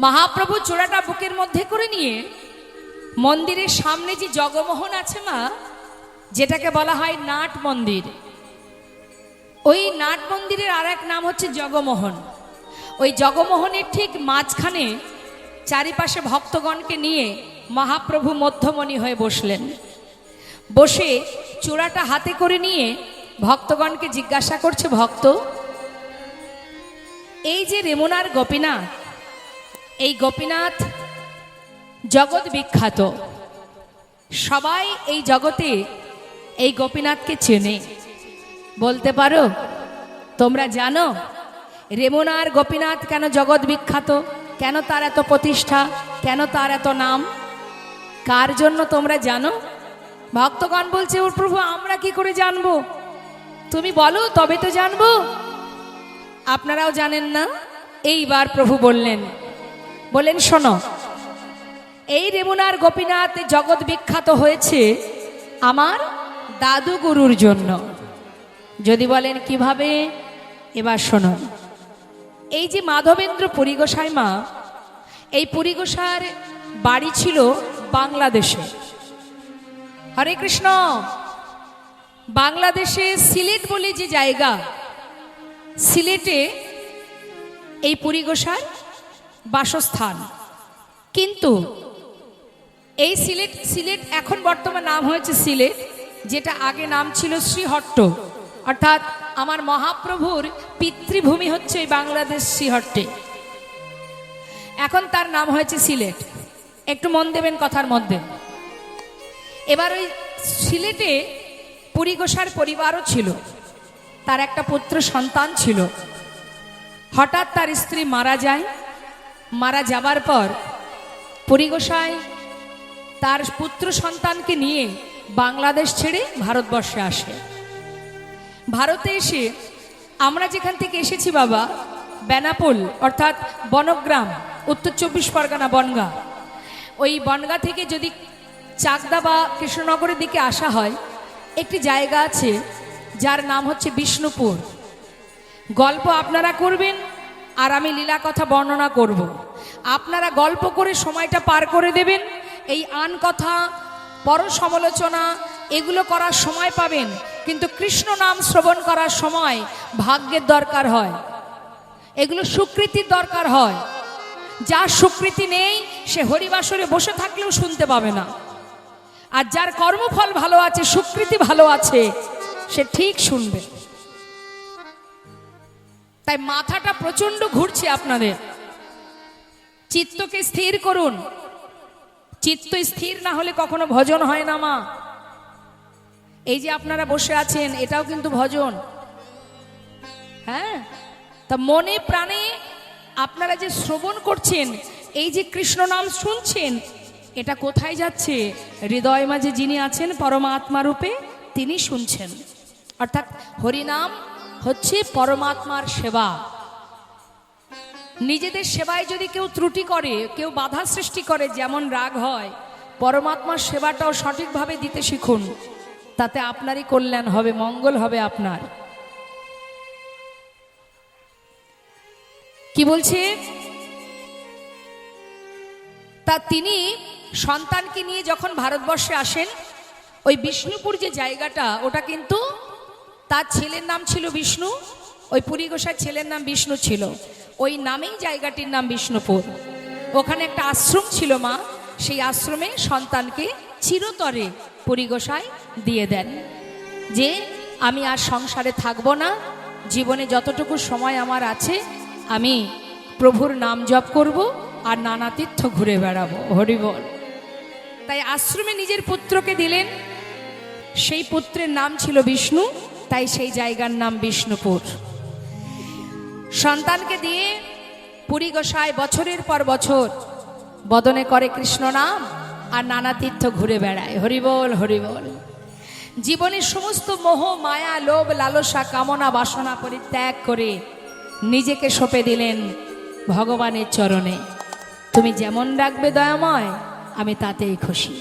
মহাপ্রভু চূড়াটা বুকের মধ্যে করে নিয়ে মন্দিরের সামনে যে জগমোহন আছে মা, যেটাকে বলা হয় নাট মন্দির, ওই নাট মন্দিরের আর এক নাম হচ্ছে জগমোহন। ওই জগমোহনের ঠিক মাঝখানে চারিপাশে ভক্তগণকে নিয়ে মহাপ্রভু মধ্যমণি হয়ে বসলেন। বসে চূড়াটা হাতে করে নিয়ে ভক্তগণকে জিজ্ঞাসা করছে, ভক্ত, এই যে রেমুনার গোপীনাথ, এই গোপীনাথ জগৎ বিখ্যাত, সবাই এই জগতে এই গোপীনাথকে চেনে, বলতে পারো তোমরা জানো রেমুনার গোপীনাথ কেন জগৎ বিখ্যাত, কেন তার এত প্রতিষ্ঠা, কেন তার এত নাম, কার জন্য তোমরা জানো? ভক্তগণ বলছে, ওর প্রভু আমরা কি করে জানবো, তুমি বলো তবে তো জানবো। আপনারাও জানেন না? এইবার প্রভু বললেন শোনো, এই রেমুনার গোপীনাথ জগৎ বিখ্যাত হয়েছে আমার দাদু গুরুর জন্য। যদি বলেন কিভাবে, এবার শোনো। এই যে মাধবেন্দ্র পুরী গোসাই মা, এই পুরী গোসাইর বাড়ি ছিল বাংলাদেশে। হরে কৃষ্ণ। বাংলাদেশে সিলেট বলে যে জায়গা, সিলেটে এই পুরী গোসাইর বাসস্থান। কিন্তু এই সিলেট এখন বর্তমান নাম হয়েছে সিলেট, যেটা আগে নাম ছিল শ্রীহট্ট। অর্থাৎ আমার মহাপ্রভুর পিতৃভূমি হচ্ছে এই বাংলাদেশ শ্রীহট্টে, এখন তার নাম হয়েছে সিলেট। একটু মন দেবেন কথার মধ্যে। এবার ওই সিলেটে পুরী গোসাইর পরিবারও ছিল, তার একটা পুত্র সন্তান ছিল। হঠাৎ তার স্ত্রী মারা যায়। মারা যাবার পর পুরী গোসাই তার পুত্র সন্তানকে নিয়ে বাংলাদেশ ছেড়ে ভারতবর্ষে আসে। ভারতে এসে আমরা যেখান থেকে এসেছি বাবা, বেনাপোল অর্থাৎ বনগ্রাম, উত্তর 24 পরগনা বনগাঁ, ওই বনগাঁ থেকে যদি চাকদা বা কৃষ্ণনগরের দিকে আসা হয়, একটি জায়গা আছে যার নাম হচ্ছে বিষ্ণুপুর। গল্প আপনারা করবেন আর আমি লীলা কথা বর্ণনা করব। আপনারা গল্প করে সময়টা পার করে দেবেন। এই আন কথা, পর সমালোচনা এগুলো করার সময় পাবেন, কিন্তু কৃষ্ণ নাম শ্রবণ করার সময় ভাগ্যের দরকার হয়, এগুলো সুকৃতির দরকার হয়। যার সুকৃতি নেই সে হরিবাসরে বসে থাকলেও শুনতে পাবে না, আর যার কর্মফল ভালো আছে, সুকৃতি ভালো আছে, সে ঠিক শুনবে। তাই মাথাটা প্রচন্ড ঘুরছে আপনাদের। চিত্তকে স্থির করুন। চিত্ত স্থির না হলে কখনো ভজন হয় না মা। এই যে আপনারা বসে আছেন, এটাও কিন্তু ভজন। হ্যাঁ, তা মনে প্রাণে আপনারা যে শ্রবণ করছেন, এই যে কৃষ্ণ নাম শুনছেন, এটা কোথায় যাচ্ছে? হৃদয় মাঝে যিনি আছেন পরমাত্মা রূপে, তিনি শুনছেন। অর্থাৎ হরিনাম হচ্ছে পরমাত্মার সেবা। নিজেদের সেবায় যদি কেউ ত্রুটি করে, কেউ বাধা সৃষ্টি করে, যেমন রাগ হয়, পরমাত্মার সেবাটাও সঠিকভাবে দিতে শিখুন, তাতে আপনারই কল্যাণ হবে, মঙ্গল হবে আপনার। কি বলছে? তা তিনি সন্তানকে নিয়ে যখন ভারতবর্ষে আসেন, ওই বিষ্ণুপুর যে জায়গাটা, ওটা কিন্তু তার ছেলের নাম ছিল বিষ্ণু, ওই পুরী গোসাইয়ের ছেলের নাম বিষ্ণু ছিল, ওই নামেই জায়গাটির নাম বিষ্ণুপুর। ওখানে একটা আশ্রম ছিল মা, সেই আশ্রমে সন্তানকে চিরতরে পুরী গোসাই দিয়ে দেন যে আমি আর সংসারে থাকবো না, জীবনে যতটুকু সময় আমার আছে আমি প্রভুর নাম জপ করব আর নানা তীর্থ ঘুরে বেড়াবো। হরি বল। তাই আশ্রমে নিজের পুত্রকে দিলেন, সেই পুত্রের নাম ছিল বিষ্ণু, তাই সেই জায়গার নাম বিষ্ণুপুর। সন্তানকে দিয়ে পুরী গোসাই বছরের পর বছর বদনে করে কৃষ্ণ নাম আর নানা তীর্থ ঘুরে বেড়ায়। হরিবল হরিবল। জীবনের সমস্ত মোহ মায়া লোভ লালসা কামনা বাসনা পরিত্যাগ করে নিজেকে সঁপে দিলেন ভগবানের চরণে। তুমি যেমন ডাকবে দয়াময়, আমি তাতেই খুশি।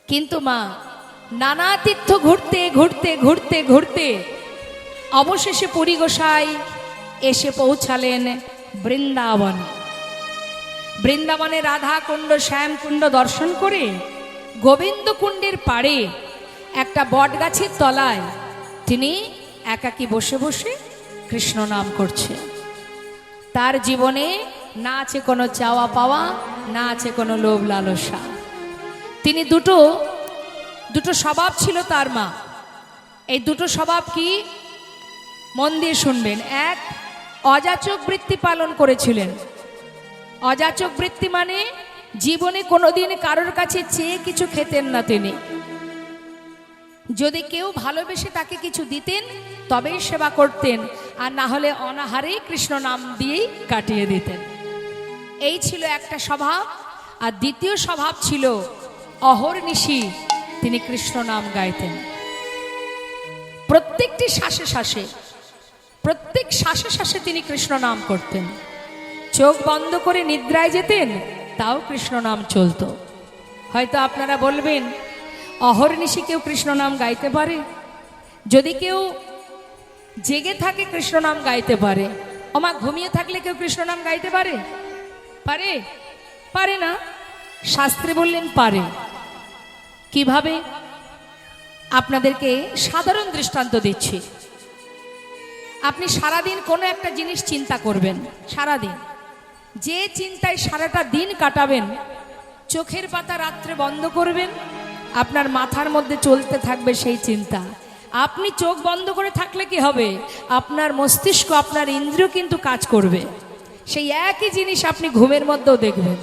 কিন্তু মা, নানা তীর্থ ঘুরতে ঘুরতে ঘুরতে ঘুরতে অবশেষে পুরী গোসাই এসে পৌঁছালেন বৃন্দাবন। বৃন্দাবনে রাধা কুণ্ড শ্যাম কুণ্ড দর্শন করে গোবিন্দ কুণ্ডের পাড়ে একটা বটগাছের তলায় তিনি একাকী বসে বসে কৃষ্ণ নাম করছে। তার জীবনে না আছে কোনো চাওয়া পাওয়া, না আছে কোনো লোভ লালসা। তিনি দুটো স্বভাব ছিল তার মা। এই দুটো স্বভাব কি? মন দিয়ে শুনবেন। এক, অযাচক বৃত্তি পালন করেছিলেন। অযাচক বৃত্তি মানে জীবনে কোনোদিন কারোর কাছে চেয়ে কিছু খেতেন না তিনি। যদি কেউ ভালোবেসে তাকে কিছু দিতেন তবেই সেবা করতেন, আর না হলে অনাহারেই কৃষ্ণ নাম দিয়েই কাটিয়ে দিতেন। এই ছিল একটা স্বভাব। আর দ্বিতীয় স্বভাব ছিল অহর্নিশি তিনি কৃষ্ণ নাম গাইতেন। প্রত্যেকটি শ্বাসে শ্বাসে, প্রত্যেক শ্বাসে শ্বাসে তিনি কৃষ্ণ নাম করতেন। চোখ বন্ধ করে নিদ্রায় যেতেন, তাও কৃষ্ণ নাম চলতো। হয়তো আপনারা বলবেন, অহর্নিশি কেউ কৃষ্ণ নাম গাইতে পারে? যদি কেউ জেগে থাকে কৃষ্ণ নাম গাইতে পারে। ওমা, ঘুমিয়ে থাকলে কেউ কৃষ্ণ নাম গাইতে পারে? পারে? পারে না। শাস্ত্রে বললেন পারে। কিভাবে? আপনাদেরকে সাধারণ দৃষ্টান্ত দিচ্ছি। আপনি সারাদিন কোনো একটা জিনিস চিন্তা করবেন, সারাদিন যে চিন্তায় সারাটা দিন কাটাবেন, চোখের পাতা রাত্রে বন্ধ করবেন, আপনার মাথার মধ্যে চলতে থাকবে সেই চিন্তা। আপনি চোখ বন্ধ করে থাকলে কি হবে? আপনার মস্তিষ্ক, আপনার ইন্দ্রিয় কিন্তু কাজ করবে। সেই একই জিনিস আপনি ঘুমের মধ্যেও দেখবেন।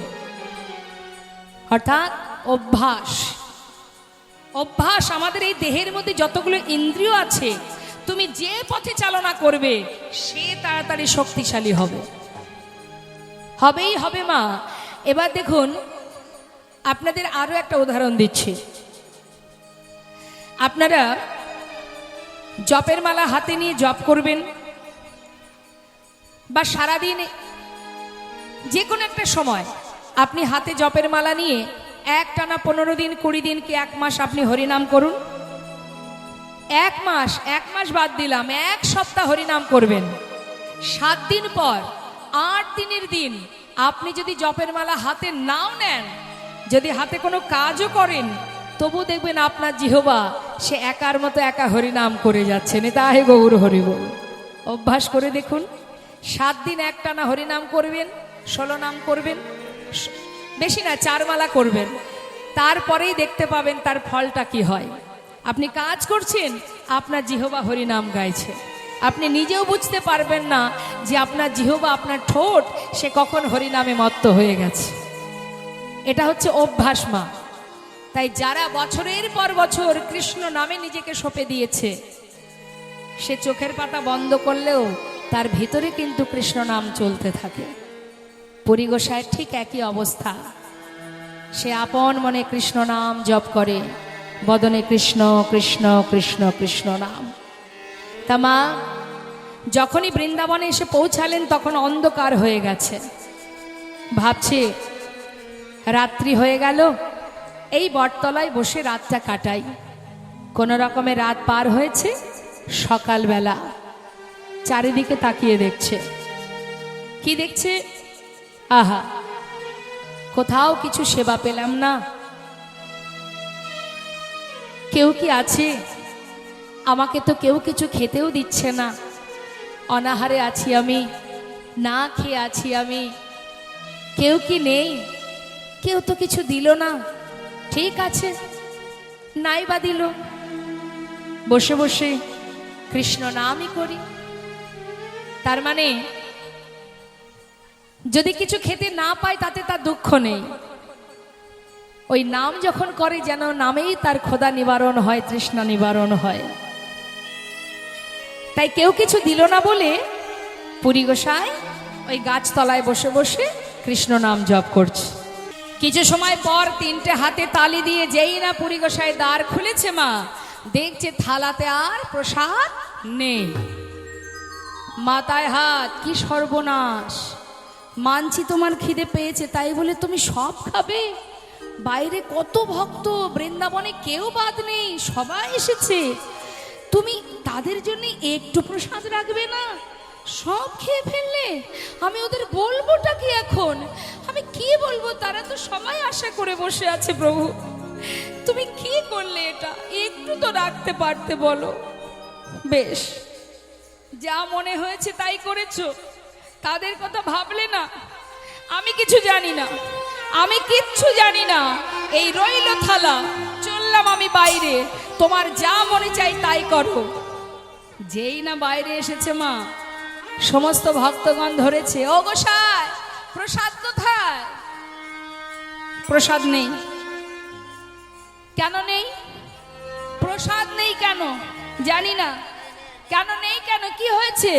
অর্থাৎ অভ্যাস। অভ্যাস। আমাদের এই দেহের মধ্যে যতগুলো ইন্দ্রিয় আছে, তুমি যে পথে চালনা করবে সে তাড়াতাড়ি শক্তিশালী হবে। হবেই হবে মা। এবার দেখুন, আপনাদের আরো একটা উদাহরণ দিচ্ছি। আপনারা জপের মালা হাতে নিয়ে জপ করবেন, বা সারাদিন যে কোনো একটা সময় আপনি হাতে জপের মালা নিয়ে একটানা 15 দিন, 20 দিন কি 1 মাস আপনি হরিনাম করুন। 1 মাস বাদ দিলাম, 1 সপ্তাহ হরিনাম করবেন। 7 দিন পর 8 দিনের দিন আপনি যদি জপের মালা হাতে নাও নেন, যদি হাতে কোনো কাজও করেন, তবু দেখবেন আপনার জিহ্বা সে একার মতো একা হরিনাম করে যাচ্ছে। নেতাহে গৌর হরি বল। অভ্যাস করে দেখুন। 7 দিন একটানা হরিনাম করবেন, 16 নাম করবেন, বেশি না 4 মালা করবেন। তারপরেই দেখতে পাবেন তার ফলটা কি হয়। আপনি কাজ করছেন, আপনার জিহ্বা হরিনাম গাইছে। আপনি নিজেও বুঝতে পারবেন না যে আপনার জিহ্বা, আপনার ঠোঁট সে কখন হরিনামে মত্ত হয়ে গেছে। এটা হচ্ছে অভ্যাস মা। তাই যারা বছরের পর বছর কৃষ্ণ নামে নিজেকে সঁপে দিয়েছে, সে চোখের পাতা বন্ধ করলেও তার ভিতরে কিন্তু কৃষ্ণ নাম চলতে থাকে। পুরী গোসাইয়ের ঠিক একই অবস্থা। সে আপন মনে কৃষ্ণ নাম জপ করে, বদনে কৃষ্ণ কৃষ্ণ কৃষ্ণ কৃষ্ণ নাম। তা মা যখনই বৃন্দাবনে এসে পৌঁছালেন তখন অন্ধকার হয়ে গেছে। ভাবছে রাত্রি হয়ে গেল, এই বটতলায় বসে রাতটা কাটাই। কোনো রকমে রাত পার হয়েছে। সকালবেলা চারিদিকে তাকিয়ে দেখছে। কি দেখছে? আহা, কোথাও কিছু সেবা পেলাম না। কেউ কি আছে? আমাকে তো কেউ কিছু খেতেও দিচ্ছে না। অনাহারে আছি আমি, না খেয়ে আছি আমি। কেউ কি নেই? কেউ তো কিছু দিল না। ঠিক আছে, নাই বা দিল, বসে বসে কৃষ্ণ নামই করি। তার মানে যদি কিছু খেতে না পায় তাতে তার দুঃখ নেই। ওই নাম যখন করে যেন নামেই তার ক্ষুধা নিবারণ হয়, তৃষ্ণা নিবারণ হয়। তাই কেউ কিছু দিল না বলে পুরী গোসাই ওই গাছতলায় বসে বসে কৃষ্ণ নাম জপ করছে। কিছু সময় পর 3টে হাতে তালি দিয়ে যেই না পুরী গোসাই দ্বার খুলেছে, মা দেখছে থালাতে আর প্রসাদ নেই। মাথায় হাত, কি সর্বনাশ! মানছি তোমার খিদে পেয়েছে, তাই বলে তুমি সব খাবে? বাইরে কত ভক্ত, বৃন্দাবনে কেউ বাদ নেই, সবাই এসেছে, তুমি তাদের জন্য একটু প্রসাদ রাখবে না? সব খেয়ে ফেললে, আমি ওদের বলবোটা কি এখন? আমি কি আশা করে বসে আছে প্রভু, তুমি কি করলে এটা? একটু তো রাখতে পারতে বলো। বেশ, যা মনে হয়েছে তাই করেছো, তাদের কথা ভাবলে না? আমি কিছু জানি না, আমি কিচ্ছু জানি না। এই রইল থালা, চললাম আমি বাইরে, তোমার যা মনে চাই তাই করো। যেই না বাইরে এসেছে মা, সমস্ত ভক্তগণ ধরেছে, ও গোসাই প্রসাদ কোথায়? প্রসাদ নেই। কেন নেই? প্রসাদ নেই কেন? জানি না। কেন নেই? কেন কি হয়েছে?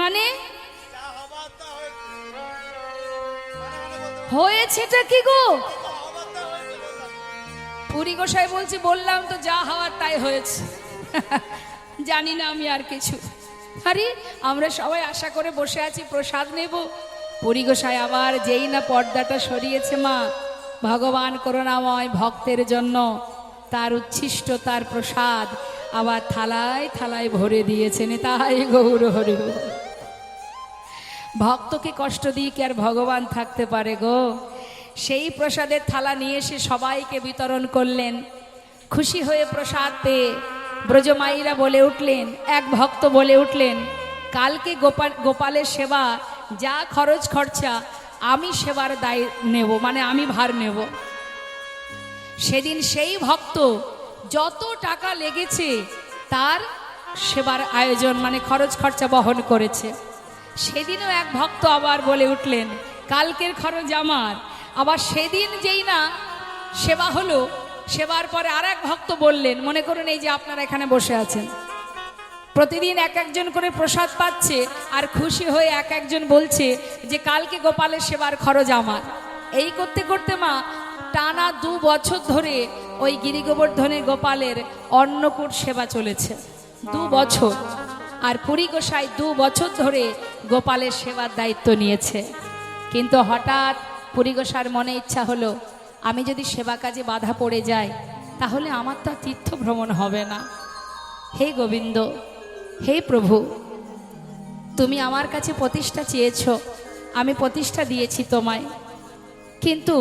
মানে হয়েছেটা কি গো? পুরী গোসাই বলছি, বললাম তো যা হওয়ার তাই হয়েছে। জানি না আমি আর কিছু। আরে আমরা সবাই আশা করে বসে আছি প্রসাদ নেব। পুরী গোসাই আবার যেই না পর্দাটা সরিয়েছে মা, ভগবান করুণাময় ভক্তের জন্য তার উচ্ছিষ্ট, তার প্রসাদ আবার থালায় থালায় ভরে দিয়েছেন। তাই গৌর হরি। ভক্তকে কষ্ট দিয়ে কি আর ভগবান থাকতে পারে গো? সেই প্রসাদের থালা নিয়ে এসে সবাইকে বিতরণ করলেন। খুশি হয়ে প্রসাদ পেয়ে ব্রজমাইরা বলে উঠলেন, এক ভক্ত বলে উঠলেন, কালকে গোপালের সেবা যা খরচ খরচা আমি সেবার দায় নেব, মানে আমি ভার নেব। সেদিন সেই ভক্ত যত টাকা লেগেছে তার সেবার আয়োজন, মানে খরচ খরচা বহন করেছে। সেদিনও এক ভক্ত আবার বলে উঠলেন, কালকের খরচ আমার। আবার সেদিন যেই না সেবা হলো, সেবার পরে আর এক ভক্ত বললেন, মনে করুন এই যে আপনারা এখানে বসে আছেন, প্রতিদিন এক একজন করে প্রসাদ পাচ্ছে, আর খুশি হয়ে এক একজন বলছে যে কালকে গোপালের সেবার খরচ আমার। এই করতে করতে মা টানা 2 বছর ধরে ওই গিরিগোবর্ধনের গোপালের অন্নকূট সেবা চলেছে। 2 বছর। আর পুরী গোসাই 2 বছর ধরে গোপালের সেবার দায়িত্ব নিয়েছে। কিন্তু হঠাৎ পুরী গোসাইর মনে ইচ্ছা হলো, আমি যদি সেবা কাজে বাধা পড়ে যাই তাহলে আমার তো তীর্থ ভ্রমণ হবে না। হে গোবিন্দ, হে প্রভু, তুমি আমার কাছে প্রতিষ্ঠা চেয়েছ, আমি প্রতিষ্ঠা দিয়েছি তোমায়, কিন্তু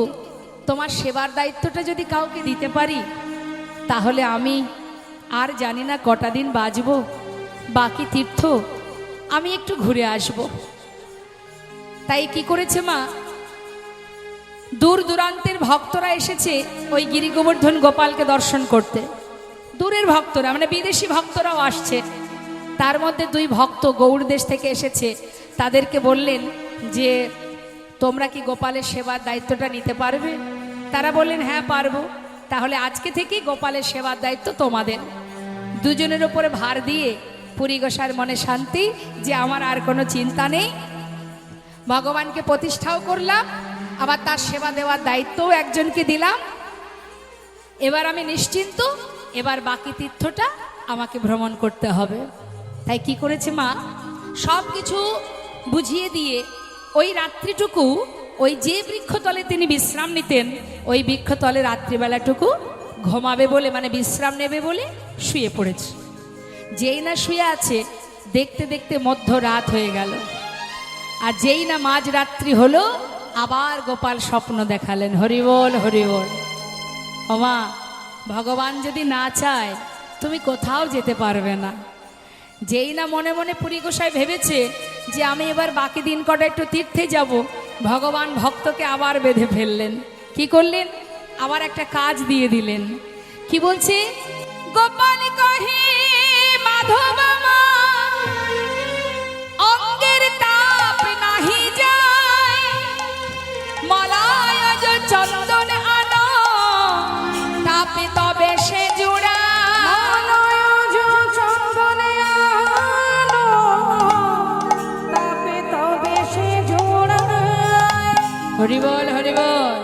তোমার সেবার দায়িত্বটা যদি কাউকে দিতে পারি তাহলে আমি আর জানি না কটা দিন বাঁচব। বাকি তীর্থ আমি একটু ঘুরে আসব। তাই কি করেছে মা, দূর দূরান্তের ভক্তরা এসেছে ওই গিরিগোবর্ধন গোপালকে দর্শন করতে। দূরের ভক্তরা মানে বিদেশি ভক্তরাও আসছে। তার মধ্যে 2 ভক্ত গৌড় দেশ থেকে এসেছে। তাদেরকে বললেন যে তোমরা কি গোপালের সেবার দায়িত্বটা নিতে পারবে? তারা বললেন হ্যাঁ পারবো। তাহলে আজকে থেকেই গোপালের সেবার দায়িত্ব তোমাদের। দুজনের উপরে ভার দিয়ে পুরী গোসাইয়ের মনে শান্তি যে আমার আর কোনো চিন্তা নেই, ভগবানকে প্রতিষ্ঠাও করলাম, আবার তার সেবা দেওয়ার দায়িত্বও একজনকে দিলাম। এবার আমি নিশ্চিন্ত, এবার বাকি তীর্থটা আমাকে ভ্রমণ করতে হবে। তাই কি করেছে মা, সব কিছু বুঝিয়ে দিয়ে ওই রাত্রিটুকু ওই যে বৃক্ষতলে তিনি বিশ্রাম নিতেন, ওই বৃক্ষতলে রাত্রিবেলাটুকু ঘুমাবে বলে, মানে বিশ্রাম নেবে বলে শুয়ে পড়েছে। যেই না শুয়ে আছে, দেখতে দেখতে মধ্যরাত হয়ে গেল। আর যেই না মাঝরাত্রি হলো, আবার গোপাল স্বপ্ন দেখালেন। হরিবল হরিবল। ওমা, ভগবান যদি না চায় তুমি কোথাও যেতে পারবে না। যেই না মনে মনে পুরী গোসাই ভেবেছে যে আমি এবার বাকি দিন কটা একটু তীর্থে যাব, ভগবান ভক্তকে আবার বেঁধে ফেললেন। কি করলেন? আবার একটা কাজ দিয়ে দিলেন। কি বলছে? গোপাল কহে মাধব অঙ্গের তাপ নাহি যায়, মলায় চন্দন আনো তাপে তবে সে জুড়া। হরিবল হরিবল।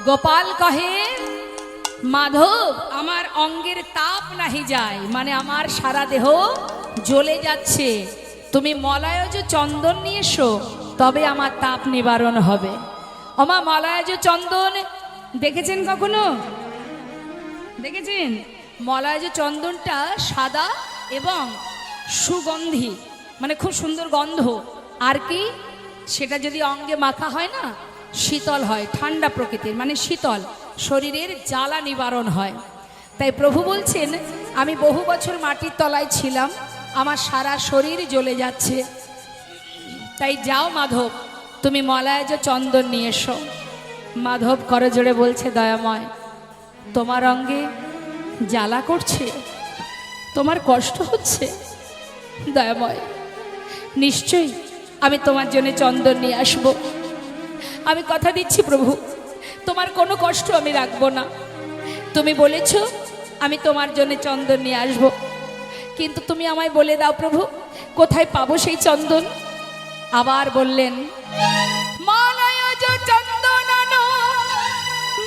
গোপাল কহে মাধব আমার অঙ্গের তাপ নাহি যায়, মানে আমার সারা দেহ জ্বলে যাচ্ছে, তুমি মলায়জ চন্দন নিয়ে এসো, তবে আমার তাপ নিবারণ হবে। ওমা, মলায়জ চন্দন দেখেছেন কখনো? দেখেছেন? মলায়জ চন্দনটা সাদা এবং সুগন্ধি, মানে খুব সুন্দর গন্ধ। আর কি, সেটা যদি অঙ্গে মাখা হয় না, শীতল হয়, ঠান্ডা প্রকৃতির, মানে শীতল, শরীরের জ্বালা নিবারণ হয়। তাই প্রভু বলছেন, আমি বহু বছর মাটির তলায় ছিলাম, আমার সারা শরীর জ্বলে যাচ্ছে, তাই যাও মাধব, তুমি মলায়জ চন্দন নিয়ে এসো। মাধব করজোড়ে বলছে, দয়াময়, তোমার অঙ্গে জ্বালা করছে, তোমার কষ্ট হচ্ছে, দয়াময় নিশ্চয়ই আমি তোমার জন্য চন্দন নিয়ে আসব। আমি কথা দিচ্ছি প্রভু, তোমার কোনো কষ্ট আমি রাখবো না। তুমি বলেছ আমি তোমার জন্য চন্দন নিয়ে আসব, কিন্তু তুমি আমায় বলে দাও প্রভু, কোথায় পাবো সেই চন্দন? আবার বললেন, মলয়জ চন্দন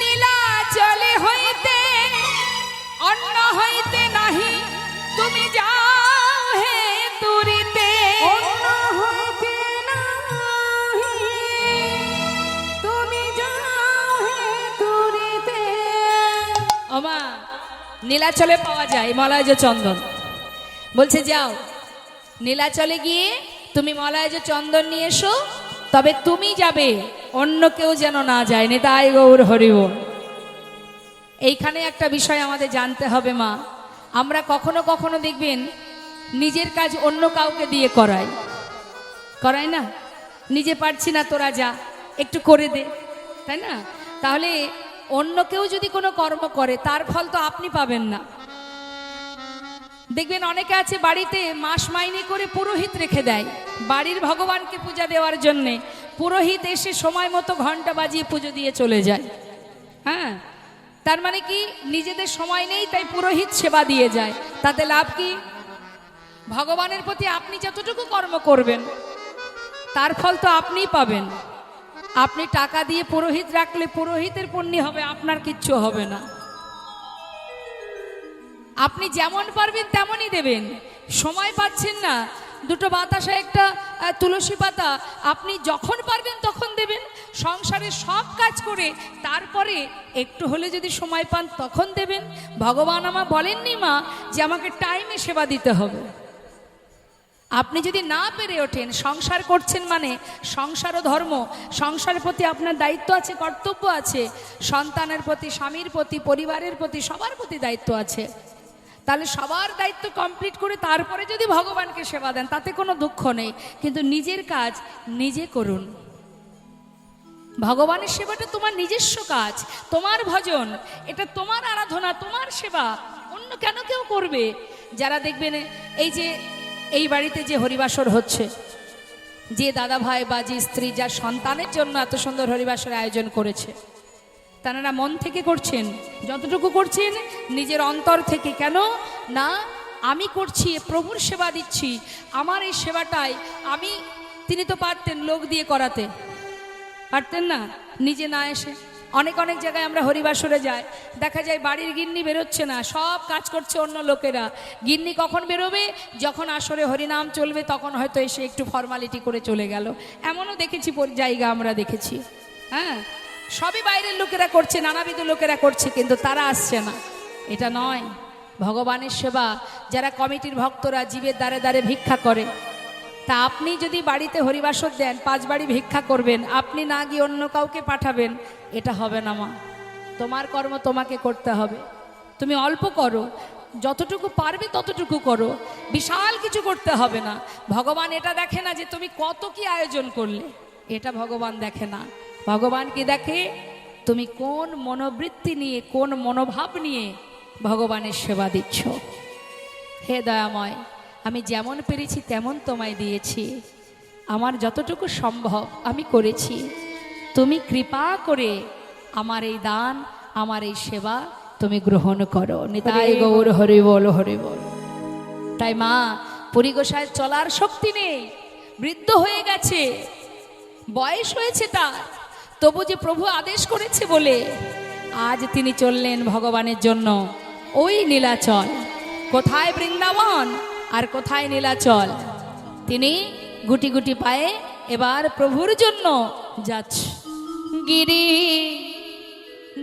নীলাচলে হইতে, অন্য হইতে নাহি, তুমি যাও হে তুরিতে। অন্য হইতে নাহি, তুমি যাও হে তুরিতে। ওমা, নীলাচলে পাওয়া যায় মলয়জ চন্দন। বলছে যাও, নীলাচলে গিয়ে তুমি মলয়জ চন্দন নিয়ে এসো, তবে তুমি যাবে, অন্য কেউ যেন না যায়। নিতাই গৌর হরিবল। এইখানে একটা বিষয় আমাদের জানতে হবে মা, আমরা কখনো কখনো দেখবেন নিজের কাজ অন্য কাউকে দিয়ে করাই না, নিজে পারছি না, তোরা যা একটু করে দে, তাই না? তাহলে অন্য কেউ যদি কোনো কর্ম করে, তার ফল তো আপনি পাবেন না। দেখবেন অনেকে আছে বাড়িতে মাস মাইনে করে পুরোহিত রেখে দেয় বাড়ির ভগবানকে পূজা দেওয়ার জন্যে। পুরোহিত এসে সময় মতো ঘন্টা বাজিয়ে পুজো দিয়ে চলে যায়। হ্যাঁ, তার মানে কি, নিজেদের সময় নেই, তাই পুরোহিত সেবা দিয়ে যায়। তাতে লাভ কি? ভগবানের প্রতি আপনি যতটুকু কর্ম করবেন তার ফল তো আপনিই পাবেন। আপনি টাকা দিয়ে পুরোহিত রাখলে পুরোহিতের পুণ্য হবে, আপনার কিচ্ছু হবে না। আপনি যেমন পারবেন তেমনই দেবেন। সময় পাচ্ছেন না, দুটো বাতাসা, একটা তুলসী পাতা, আপনি যখন পারবেন তখন দেবেন। সংসারের সব কাজ করে তারপরে একটু হলে যদি সময় পান তখন দেবেন। ভগবান আমার বলেননি মা যে আমাকে টাইমে সেবা দিতে হবে। আপনি যদি না পেরে ওঠেন, সংসার করছেন মানে সংসার ও ধর্ম, সংসারের প্রতি আপনার দায়িত্ব আছে, কর্তব্য আছে, সন্তানের প্রতি, স্বামীর প্রতি, পরিবারের প্রতি, সবার প্রতি দায়িত্ব আছে। তাহলে সবার দায়িত্ব কমপ্লিট করে তারপরে যদি ভগবানকে সেবা দেন তাতে কোনো দুঃখ নেই, কিন্তু নিজের কাজ নিজে করুন। ভগবানের সেবাটা তোমার নিজস্ব কাজ, তোমার ভজন, এটা তোমার আরাধনা, তোমার সেবা, অন্য কেন কেউ করবে? যারা দেখবেন এই যে এই বাড়িতে যে হরিবাসর হচ্ছে, যে দাদা ভাই বা যে স্ত্রী যার সন্তানের জন্য এত সুন্দর হরিবাসর আয়োজন করেছে, তারা মন থেকে করছেন, যতটুকু করছেন নিজের অন্তর থেকে। কেন না, আমি করছি, প্রভুর সেবা দিচ্ছি, আমার এই সেবাটাই আমি, তিনি তো পারতেন লোক দিয়ে করাতে, পারতেন না নিজে না এসে। অনেক অনেক জায়গায় আমরা হরিবাসরে যাই, দেখা যায় বাড়ির গিন্নি বেরোচ্ছে না, সব কাজ করছে অন্য লোকেরা। গিন্নি কখন বেরোবে? যখন আসরে হরিনাম চলবে তখন হয়তো এসে একটু ফর্মালিটি করে চলে গেল। এমনও দেখেছি জায়গা, আমরা দেখেছি। হ্যাঁ, সবই বাইরের লোকেরা করছে, নানাবিধ লোকেরা করছে, কিন্তু তারা আসছে না। এটা নয় ভগবানের সেবা। যারা কমিটির ভক্তরা জীবের দ্বারে দ্বারে ভিক্ষা করে, তা আপনি যদি বাড়িতে হরিবাসর দেন, 5 বাড়ি ভিক্ষা করবেন, আপনি না গিয়ে অন্য কাউকে পাঠাবেন, এটা হবে না মা। তোমার কর্ম তোমাকে করতে হবে। তুমি অল্প করো, যতটুকু পারবে ততটুকু করো, বিশাল কিছু করতে হবে না। ভগবান এটা দেখে না যে তুমি কত কি আয়োজন করলে, এটা ভগবান দেখে না। ভগবান কি দেখে? তুমি কোন মনোবৃত্তি নিয়ে, কোন মনোভাব নিয়ে ভগবানের সেবা দিচ্ছ। হে দয়াময়, আমি যেমন পেরেছি তেমন তোমায় দিয়েছি, আমার যতটুকু সম্ভব আমি করেছি। তুমি কৃপা করে আমার এই দান, আমার এই সেবা তুমি গ্রহণ করো। নিতাই গৌর হরি বল, হরি বল। তাই মা, পুরী গোসাইয়ের চলার শক্তি নেই, বৃদ্ধ হয়ে গেছে, বয়স হয়েছে তার, তবু যে প্রভু আদেশ করেছে বলে আজ তিনি চললেন ভগবানের জন্য ওই নীলাচল। কোথায় বৃন্দাবন আর কোথায় নীলাচল? তিনি গুটি গুটি পায়ে এবার প্রভুর জন্য যাচ্ছে। গিরি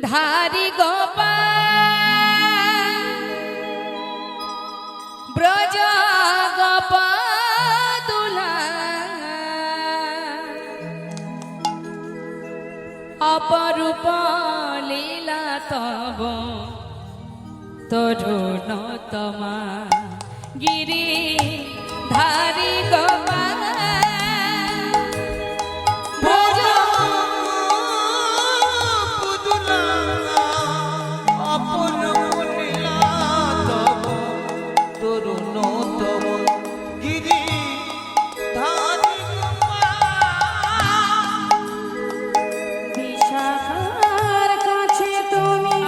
ধারি গোপাল ব্রজ গোপাদুলা অপরূপ লীলা তব তরুণতমা গিরি ধারি গোপাল বিশাখার কাছে তুমি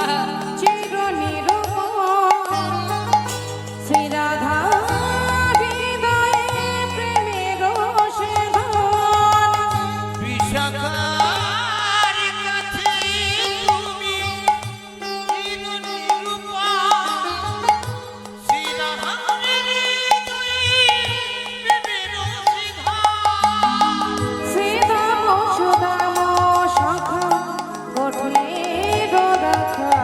চির নিরূপণ, শ্রী রাধা হৃদয়ে প্রেমের রসে ধন। বিশাখার কাছে তুমি চিরনিরূপণ, শ্রীরাধার হৃদয়ে প্রেমের সিংহাসন। শ্রীদাম সুদাম সখা গঠনের রাখা,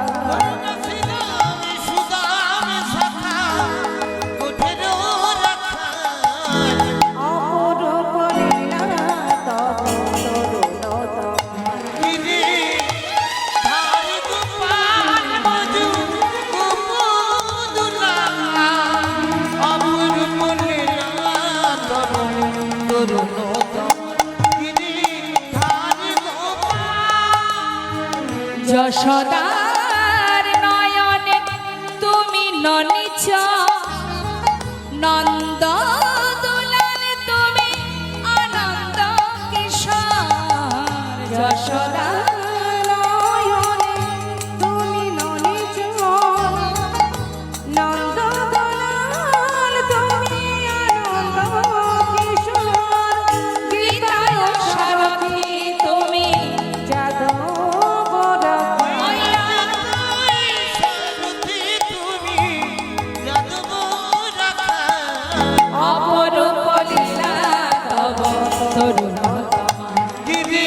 শ্রীরাম সুদাম সখা কোঠের রাখাল। অপরূপ লীলা তব তরুণতমা। গিরি ধারি গোপাল মধু গোপদুলা, অপরূপ লীলা তব তরুণতম। গিরি ধারি গোপাল যশোদার নয়নে তুমি ননিচ নন্দ দুলাল তুমি আনন্দ কিশোর যশোদার নয়নে তুমি ননিচল, নন্দদলাল তুমি আনন্দ কিশোর। গীতায় সারথি তুমি যাদব রাখা, সারথি তুমি যাদব রাখাল। অপরূপ লীলা তব তরুণতমা গিরি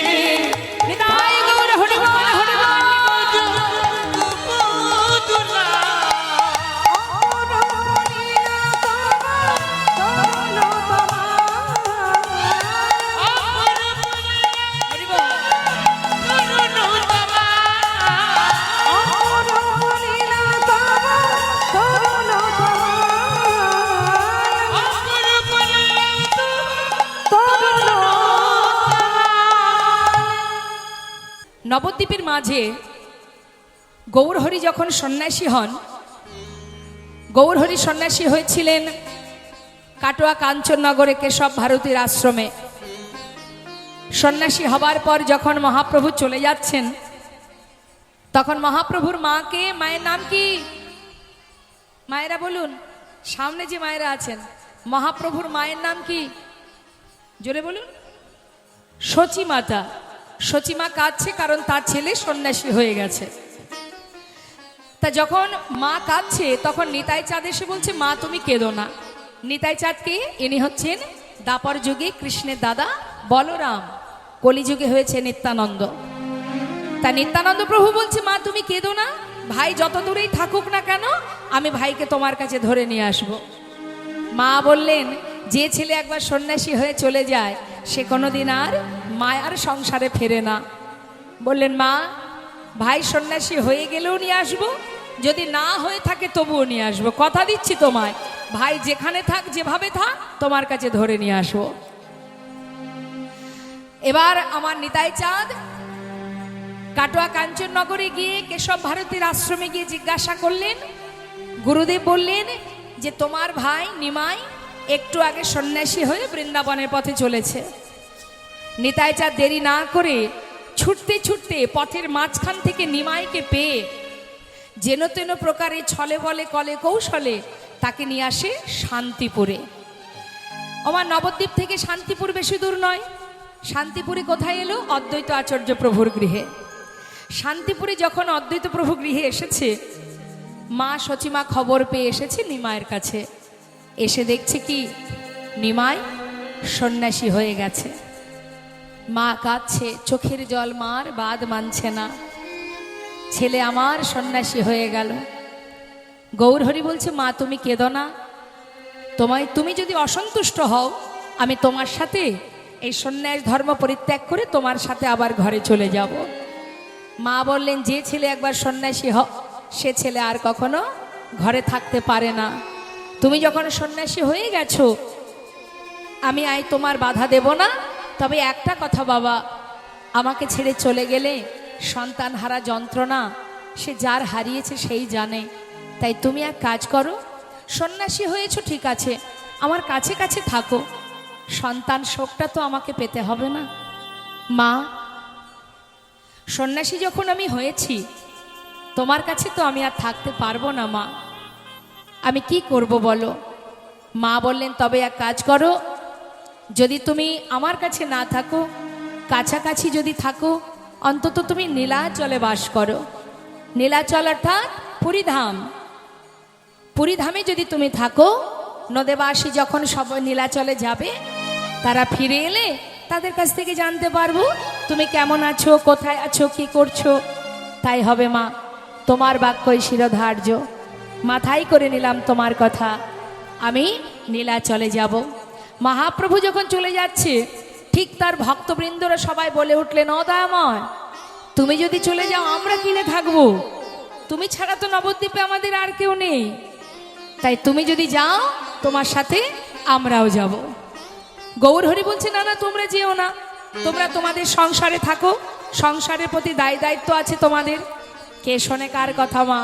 নিতাই গৌর হরি বল হরি বল। গোপদুলা, অপরূপ লীলা তব তরুণতমা। হরি বল। তরুণতমা। অপরূপ লীলা তব তরুণতমা। নবদ্বীপের মাঝে গৌরহরি যখন সন্ন্যাসী হন, গৌরহরি সন্ন্যাসী হয়েছিলেন কাটোয়া কাঞ্চননগরে কেশব ভারতীর আশ্রমে। সন্ন্যাসী হবার পর যখন মহাপ্রভু চলে যাচ্ছেন, তখন মহাপ্রভুর মাকে, মায়ের নাম কি? মায়েরা বলুন, সামনে যে মায়েরা আছেন, মহাপ্রভুর মায়ের নাম কি? জোরে বলুন। সচী মাতা। সচীমা কাঁদছে, কারণ তার ছেলে সন্ন্যাসী হয়ে গেছে। তা যখন মা কাঁদছে, তখন নিতাই চাঁদ এসে বলছে, মা তুমি কেঁদো না। নিতাই চাঁদকে, ইনি হচ্ছেন দাপর যুগে কৃষ্ণের দাদা বলরাম, কলিযুগে হয়েছে নিত্যানন্দ। তা নিত্যানন্দ প্রভু বলছে, মা তুমি কেঁদো না, ভাই যত দূরেই থাকুক না কেন, আমি ভাইকে তোমার কাছে ধরে নিয়ে আসব। মা বললেন, যে ছেলে একবার সন্ন্যাসী হয়ে চলে যায়, সে কোনোদিন আর মায়ার সংসারে ফেরে না। বললেন, মা ভাই সন্ন্যাসী হয়ে গেলেও নিয়ে আসবো, যদি না হয়ে থাকে তবুও নিয়ে আসবো, কথা দিচ্ছি তোমায়, ভাই যেখানে থাক যেভাবে থাক তোমার কাছে ধরে নিয়ে আসবো। এবার আমার নিতাই চাঁদ কাটোয়া কাঞ্চননগরে গিয়ে কেশব ভারতীর আশ্রমে গিয়ে জিজ্ঞাসা করলেন। গুরুদেব বললেন যে তোমার ভাই নিমাই একটু আগে সন্ন্যাসী হয়ে বৃন্দাবনের পথে চলেছে। নিতাই চাঁদ দেরি না করে ছুটতে ছুটতে পথের মাঝখান থেকে নিমাইকে পেয়ে যেন তেন প্রকারে ছলে বলে কলে কৌশলে তাকে নিয়ে আসে শান্তিপুরে। আমার নবদ্বীপ থেকে শান্তিপুর বেশি দূর নয়। শান্তিপুরে কোথায় এলো? অদ্বৈত আচার্য প্রভুর গৃহে। শান্তিপুরে যখন অদ্বৈত প্রভু গৃহে এসেছে, মা সচিমা খবর পেয়ে এসেছে নিমাইয়ের কাছে। এসে দেখছে কি নিমাই সন্ন্যাসী হয়ে গেছে। মা কাঁদছে, চোখের জল মার বাদ মানছে না, ছেলে আমার সন্ন্যাসী হয়ে গেল। গৌরহরি বলছে, মা তুমি কেঁদো না, তুমি যদি অসন্তুষ্ট হও, আমি তোমার সাথে এই সন্ন্যাস ধর্ম পরিত্যাগ করে তোমার সাথে আবার ঘরে চলে যাব। মা বললেন, যে ছেলে একবার সন্ন্যাসী সে ছেলে আর কখনো ঘরে থাকতে পারে না। তুমি যখন সন্ন্যাসী হয়ে গেছো, আমি তোমার বাধা দেব না। তবে একটা কথা বাবা, আমাকে ছেড়ে চলে গেলে সন্তান হারা যন্ত্রণা সে যার হারিয়েছে সেই জানে। তাই তুমি এক কাজ করো, সন্ন্যাসী হয়েছো ঠিক আছে, আমার কাছে কাছে থাকো, সন্তান শোকটা তো আমাকে পেতে হবে না। মা, সন্ন্যাসী যখন আমি হয়েছি, তোমার কাছে তো আমি আর থাকতে পারবো না মা, আমি কি করব বলো। মা বললেন, তবে এক কাজ করো, যদি তুমি আমার কাছে না থাকো, কাছাকাছি যদি থাকো, অন্তত তুমি নীলাচলে বাস করো। নীলাচল অর্থাৎ পুরীধাম। পুরীধামে যদি তুমি থাকো, নদেবাসী যখন সব নীলাচলে যাবে, তারা ফিরে এলে তাদের কাছ থেকে জানতে পারবো তুমি কেমন আছো, কোথায় আছো, কি করছো। তাই হবে মা, তোমার বাক্যই শিরোধার্য। মাথায় করে নিলাম তোমার কথা, আমি নীলাচলে যাব। মহাপ্রভু যখন চলে যাচ্ছে, ঠিক তার ভক্তবৃন্দরা সবাই বলে উঠলেন, ও দয়াময়, তুমি যদি চলে যাও আমরা কিনে থাকবো? তুমি ছাড়া তো নবদ্বীপে আমাদের আর কেউ নেই, তাই তুমি যদি যাও তোমার সাথে আমরাও যাব। গৌর হরি বলছে, না না, তোমরা যেও না, তোমরা তোমাদের সংসারে থাকো, সংসারের প্রতি দায় দায়িত্ব আছে তোমাদের। কে শোনে কার কথা মা?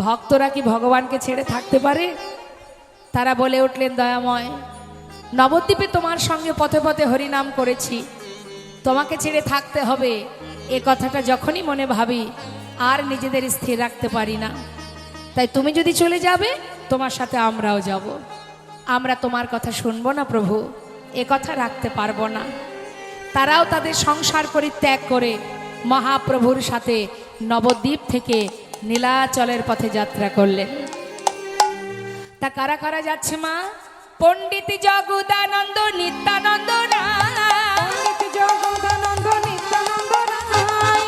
ভক্তরা কি ভগবানকে ছেড়ে থাকতে পারে? তারা বলে উঠলেন, দয়াময়, নবদ্বীপে তোমার সঙ্গে পথে পথে হরিনাম করেছি, তোমাকে ছেড়ে থাকতে হবে এ কথাটা যখনই মনে ভাবি আর নিজেদের স্থির রাখতে পারি না। তাই তুমি যদি চলে যাবে তোমার সাথে আমরাও যাব। আমরা তোমার কথা শুনবো না প্রভু, এ কথা রাখতে পারবো না। তারাও তাদের সংসার পরিত্যাগ করে মহাপ্রভুর সাথে নবদ্বীপ থেকে নীলাচলের পথে যাত্রা করলেন। তা কারা কারা যাচ্ছে মা? পণ্ডিত জগদানন্দ নিত্যানন্দ রায়, পণ্ডিত জগদানন্দ নিত্যানন্দ রায়,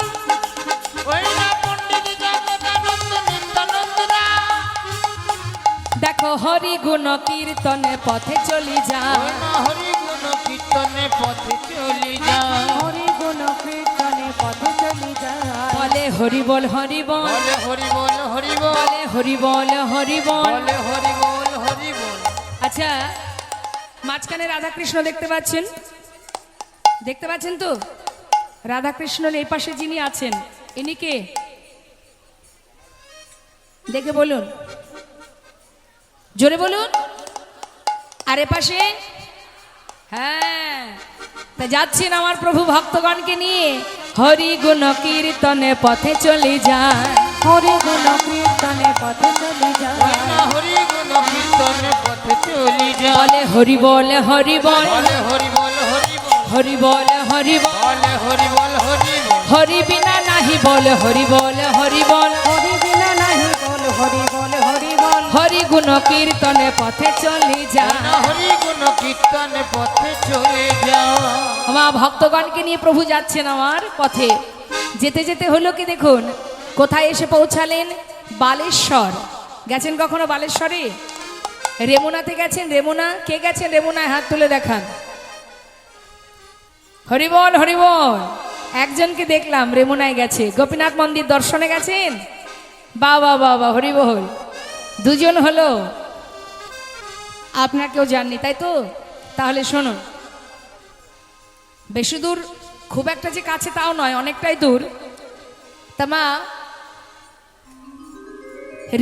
ওই না পণ্ডিত জগদানন্দ নিত্যানন্দ রায়। দেখো হরি গুণ কীর্তনে পথে চলি যায়, ওই না হরি গুণ কীর্তনে পথে চলি যায়। হরি গুণ কীর্তনে পথে চলি যায়। বলে হরি বল হরি বল, বলে হরি বল হরি বল, বলে হরি বল হরি বল। বলে হরি বল হরি বল। আচ্ছা, মাঝখানে রাধাকৃষ্ণ দেখতে পাচ্ছেন? দেখতে পাচ্ছেন তো? রাধাকৃষ্ণর এই পাশে যিনি আছেন, ইনি কে? দেখে বলুন, জোরে বলুন। আর এ পাশে? হ্যাঁ, তা যাচ্ছেন আমার প্রভু ভক্তগণকে নিয়ে হরি গুণ কীর্তনে পথে চলে যায়, হরি গুণ কীর্তনে পথে চলি ওই যায়। না হরি গুণ কীর্তনে পথে চলি যায়। বলে হরি বল হরি বল, বলে হরি বল হরি বল, হরি বল হরি বল। বলে হরি বল হরি বল। হরি বিনা নাহি বল হরি বল হরি বল। হরি বিনা নাহি বল হরি বল হরি বল। হরি গুণ কীর্তনে পথে চলে যায়। না হরি গুণ কীর্তনে পথে চলে যাও। আমার ভক্তগণকে নিয়ে প্রভু যাচ্ছেন আমার পথে। যেতে যেতে হলো কি দেখুন, কোথায় এসে পৌঁছালেন? বালেশ্বর। গেছেন কখনো বালেশ্বরে? রেমুনাতে গেছেন? রেমুনা কে গেছেন? রেমুনায় হাত তুলে দেখান। হরিবল হরিবল। একজনকে দেখলাম রেমুনায় গেছে, গোপীনাথ মন্দির দর্শনে গেছেন। বাবা বাবা হরিবল। দুজন হলো, আপনার কেউ জাননি তাই তো? তাহলে শুনুন, বেশি দূর খুব একটা যে কাছে তাও নয়, অনেকটাই দূর। তা মা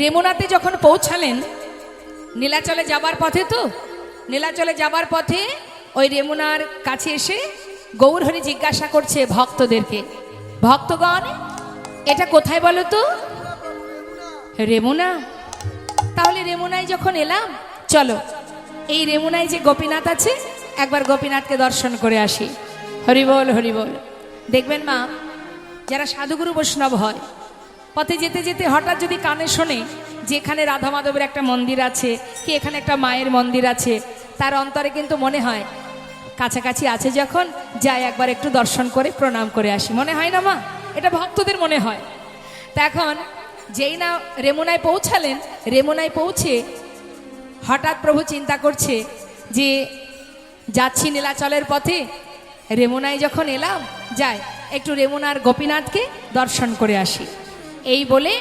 রেমুনাতে যখন পৌঁছালেন, নীলাচলে যাবার পথে তো, নীলাচলে যাবার পথে ওই রেমুনার কাছে এসে গৌরহরি জিজ্ঞাসা করছে ভক্তদেরকে, ভক্তগণ এটা কোথায় বলো তো? রেমুনা। তাহলে রেমুনায় যখন এলাম, চলো এই রেমুনায় যে গোপীনাথ আছে একবার গোপীনাথকে দর্শন করে আসি। হরিবল হরিবল। দেখবেন মা, যারা সাধুগুরু বৈষ্ণব হয়, পথে যেতে যেতে হঠাৎ যদি কানে শোনে যে এখানে রাধা মাধবের একটা মন্দির আছে, কি এখানে একটা মায়ের মন্দির আছে, তার অন্তরে কিন্তু মনে হয় কাছাকাছি আছে যখন, যাই একবার একটু দর্শন করে প্রণাম করে আসি। মনে হয় না মা? এটা ভক্তদের মনে হয়। তা এখন যেই না রেমুনায় পৌঁছালেন, রেমুনায় পৌঁছে হঠাৎ প্রভু চিন্তা করছে যে যাচ্ছি নীলাচলের পথে, রেমুনায় যখন এলাম, যাই একটু রেমুনার গোপীনাথকে দর্শন করে আসি। এই বলে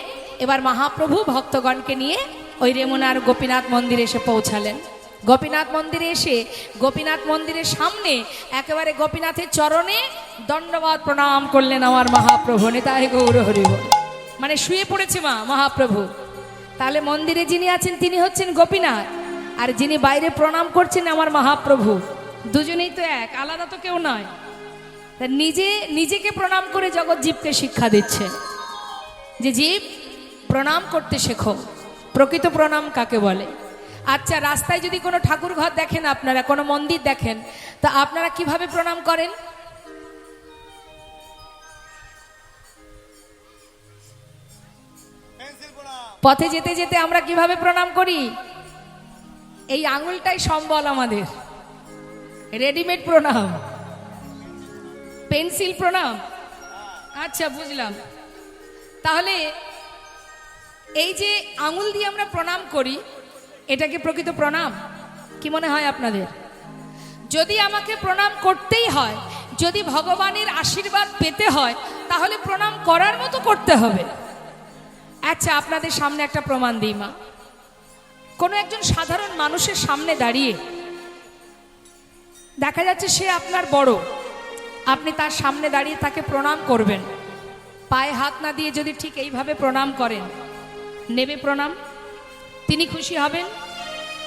এবার মহাপ্রভু ভক্তগণকে নিয়ে ওই রেমুনার গোপীনাথ মন্দিরে এসে পৌঁছালেন। গোপীনাথ মন্দিরে এসে গোপীনাথ মন্দিরের সামনে একেবারে গোপীনাথের চরণে দণ্ডবাদ প্রণাম করলেন আমার মহাপ্রভু। নেতাই গৌর হরি বল। মানে শুয়ে পড়েছে মহাপ্রভু। তাহলে মন্দিরে যিনি আছেন তিনি হচ্ছেন গোপীনাথ, আর যিনি বাইরে প্রণাম করছেন আমার মহাপ্রভু। দুজনেই তো এক, আলাদা তো কেউ নয়। তা নিজেকে প্রণাম করে জগৎ জীবকে শিক্ষা দিচ্ছে যে জীব প্রণাম করতে শেখো। প্রকৃত প্রণাম কাকে বলে? আচ্ছা, রাস্তায় যদি কোনো ঠাকুর ঘর দেখেন, আপনারা কোনো মন্দির দেখেন, তা আপনারা কিভাবে প্রণাম করেন? পথে যেতে যেতে আমরা কিভাবে প্রণাম করি? এই আঙুলটাই সম্বল আমাদের। রেডিমেড প্রণাম, পেন্সিল প্রণাম। আচ্ছা, বুঝলাম। তাহলে এই যে আঙুল দিয়ে আমরা প্রণাম করি, এটা কি প্রকৃত প্রণাম? কি মনে হয় আপনাদের? যদি আমাকে প্রণাম করতেই হয়, যদি ভগবানের আশীর্বাদ পেতে হয়, তাহলে প্রণাম করার মতো করতে হবে। আচ্ছা, আপনাদের সামনে একটা প্রমাণ দিই মা। কোনো একজন সাধারণ মানুষের সামনে দাঁড়িয়ে দেখা যাচ্ছে সে আপনার বড়, আপনি তার সামনে দাঁড়িয়ে তাকে প্রণাম করবেন। পায়ে হাত না দিয়ে যদি ঠিক এইভাবে প্রণাম করেন, নেবে প্রণাম, তিনি খুশি হবেন?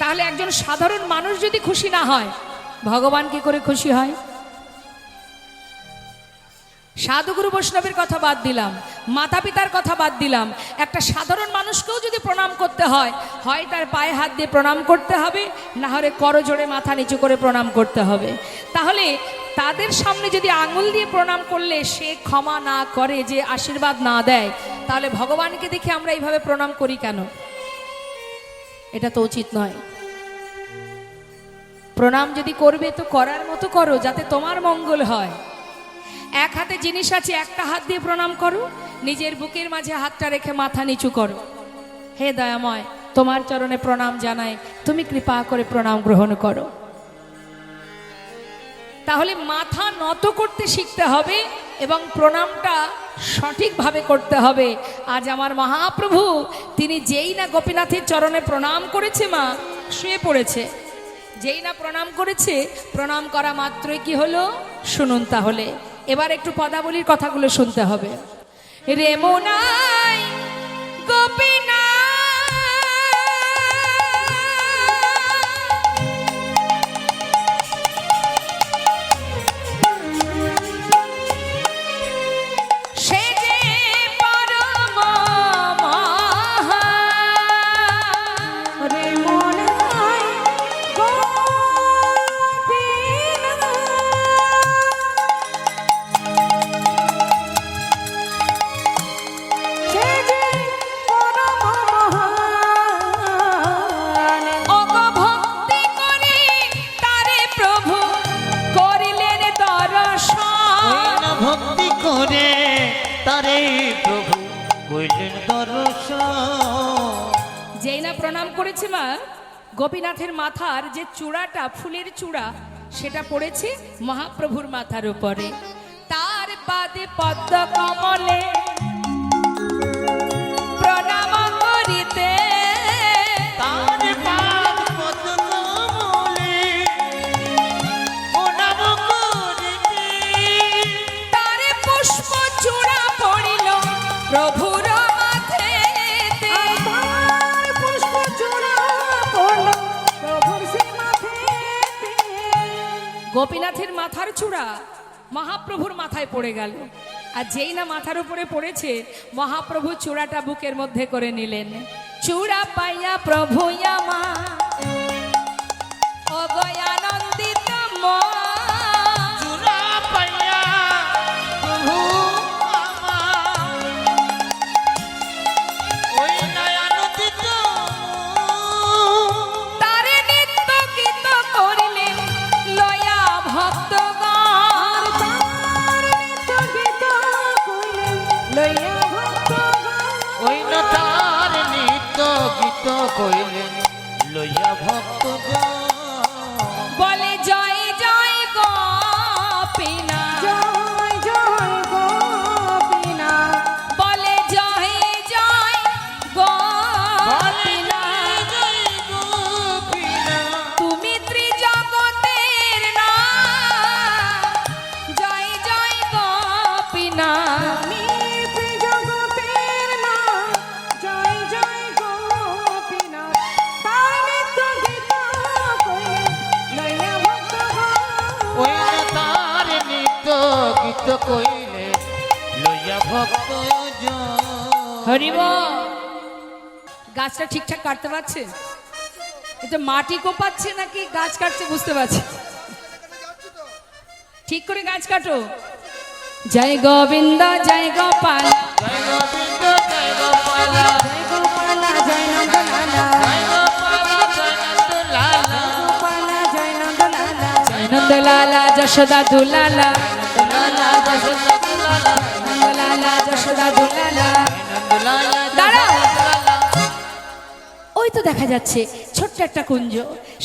তাহলে একজন সাধারণ মানুষ যদি খুশি না হয়, ভগবান কি করে খুশি হয়? সাধুগুরু বৈষ্ণবের কথা বাদ দিলাম, মাতা পিতার কথা বাদ দিলাম, একটা সাধারণ মানুষকেও যদি প্রণাম করতে হয়, হয় তার পায়ে হাত দিয়ে প্রণাম করতে হবে, না হলে করজোড়ে মাথা নিচু করে প্রণাম করতে হবে। তাহলে তাদের সামনে যদি আঙুল দিয়ে প্রণাম করলে সে ক্ষমা না করে, যে আশীর্বাদ না দেয়, তাহলে ভগবানকে দেখে আমরা এইভাবে প্রণাম করি কেন? এটা তো উচিত নয়। প্রণাম যদি করবে তো করার মতো করো, যাতে তোমার মঙ্গল হয়। এক হাতে জিনিস আছে, একটা হাত দিয়ে প্রণাম করো, নিজের বুকের মাঝে হাতটা রেখে মাথা নিচু করো। হে দয়াময়, তোমার চরণে প্রণাম জানাই, তুমি কৃপা করে প্রণাম গ্রহণ করো। তাহলে মাথা নত করতে শিখতে হবে এবং প্রণামটা সঠিকভাবে করতে হবে। আজ আমার মহাপ্রভু তিনি যেই না গোপীনাথের চরণে প্রণাম করেছে, মা শুয়ে পড়েছে। যেই না প্রণাম করেছে, প্রণাম করা মাত্রই কি হলো শুনুন। তাহলে এবার একটু পদাবলীর কথাগুলো শুনতে হবে। রেমুনাই গোপীনাথ যেই না প্রণাম করেছে, মা গোপীনাথের মাথার যে চূড়াটা, ফুলের চূড়া, সেটা পড়েছে মহাপ্রভুর মাথার উপরে। তার পাদে পদ্ম কমলে প্রণাম করিতে, তার পাদ পদ্ম কমলে প্রণাম করিতে, তার পুষ্প চূড়া পড়িল প্রভুর গোপীনাথের মাথার চূড়া মহাপ্রভুর মাথায় পড়ে গেল। আর যেই না মাথার উপরে পড়েছে, মহাপ্রভু চূড়াটা বুকের মধ্যে করে নিলেন। চূড়া পাইয়া প্রভু আমার অগয়ানন্দিত মন, চূড়া পাইয়া প্রভু আমার ওই নয়ানন্দিত তারে নিত্য গীত করিলেন লয়া ভক্তগণ, লইয়া ভক্তগণ, ওই না তার নিত্য গীত কইলেন লইয়া ভক্তগণ। বলে জয় জয় গীত কইলে লইয়া ভক্ত জন। হরিব গাছটা ঠিকঠাক কাটতে পারছে? এটা মাটি কোপাচ্ছে নাকি গাছ কাটছে বুঝতে পারছি। ঠিক করে গাছ কাটো। জয় গোবিন্দ জয় গোপাল, জয় গোবিন্দ জয় গোপাল, জয় গোপালা জয় নন্দলালা, জয় গোপাল জয় নন্দলালা, গোপালা জয় নন্দলালা, জয় নন্দলালা যশোদা দুলালা, নন্দলালা যশোদা দুলালা, নন্দলালা যশোদা দুলালা। নন্দলালা দাঁড়াও। যশোদা দুলালা। ওই তো দেখা যাচ্ছে ছোট্ট একটা কুঞ্জ,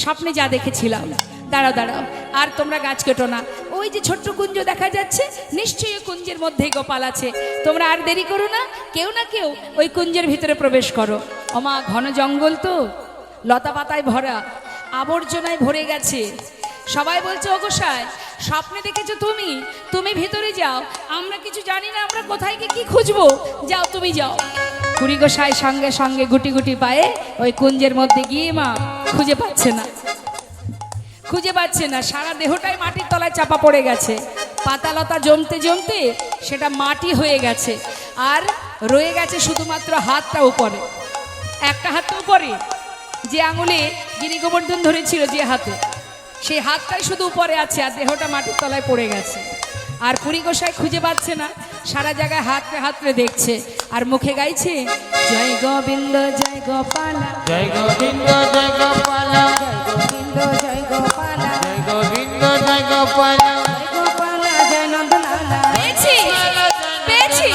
স্বপ্নে যা দেখেছিলাম। দাঁড়াও দাঁড়াও, আর তোমরা গাছ কেটো না। ওই যে ছোট্ট কুঞ্জ দেখা যাচ্ছে, নিশ্চয়ই ওই কুঞ্জের মধ্যেই গোপাল আছে। তোমরা আর দেরি করো না, কেউ না কেউ ওই কুঞ্জের ভিতরে প্রবেশ করো। ওমা, ঘন জঙ্গল তো, লতা পাতায় ভরা, আবর্জনায় ভরে গেছে। সবাই বলছে ও গোসাই, স্বপ্নে দেখেছো তুমি, তুমি ভিতরে যাও, আমরা কিছু জানি না, আমরা কোথায় গিয়ে কি খুঁজবো, যাও তুমি যাও। কুড়ি গোসাই সঙ্গে সঙ্গে গুটি গুটি পায়ে ওই কুঞ্জের মধ্যে গিয়ে মা খুঁজে পাচ্ছে না, খুঁজে পাচ্ছে না। সারা দেহটাই মাটির তলায় চাপা পড়ে গেছে, পাতালতা জমতে জমতে সেটা মাটি হয়ে গেছে। আর রয়ে গেছে শুধুমাত্র হাতটা উপরে, একটা হাত উপরে, যে আঙুলে গিরি গোবর্ধন ধরেছিল যে হাতে, সেই হাতটাই শুধু উপরে আছে, আর দেহটা মাটির তলায় পড়ে গেছে। আর পুরী গোসাই খুঁজে পাচ্ছে না, সারা জায়গায় হাতড়ে হাতড়ে দেখছে, আর মুখে গাইছে জয় গোবিন্দ জয় গোপালা, জয় গোবিন্দ জয় গোপাল, গোবিন্দ জয় গোপালা, জয় গোবিন্দ জয় গোপাল, জয় গোপালা জয় নন্দলালা, পেয়েছি পেয়েছি,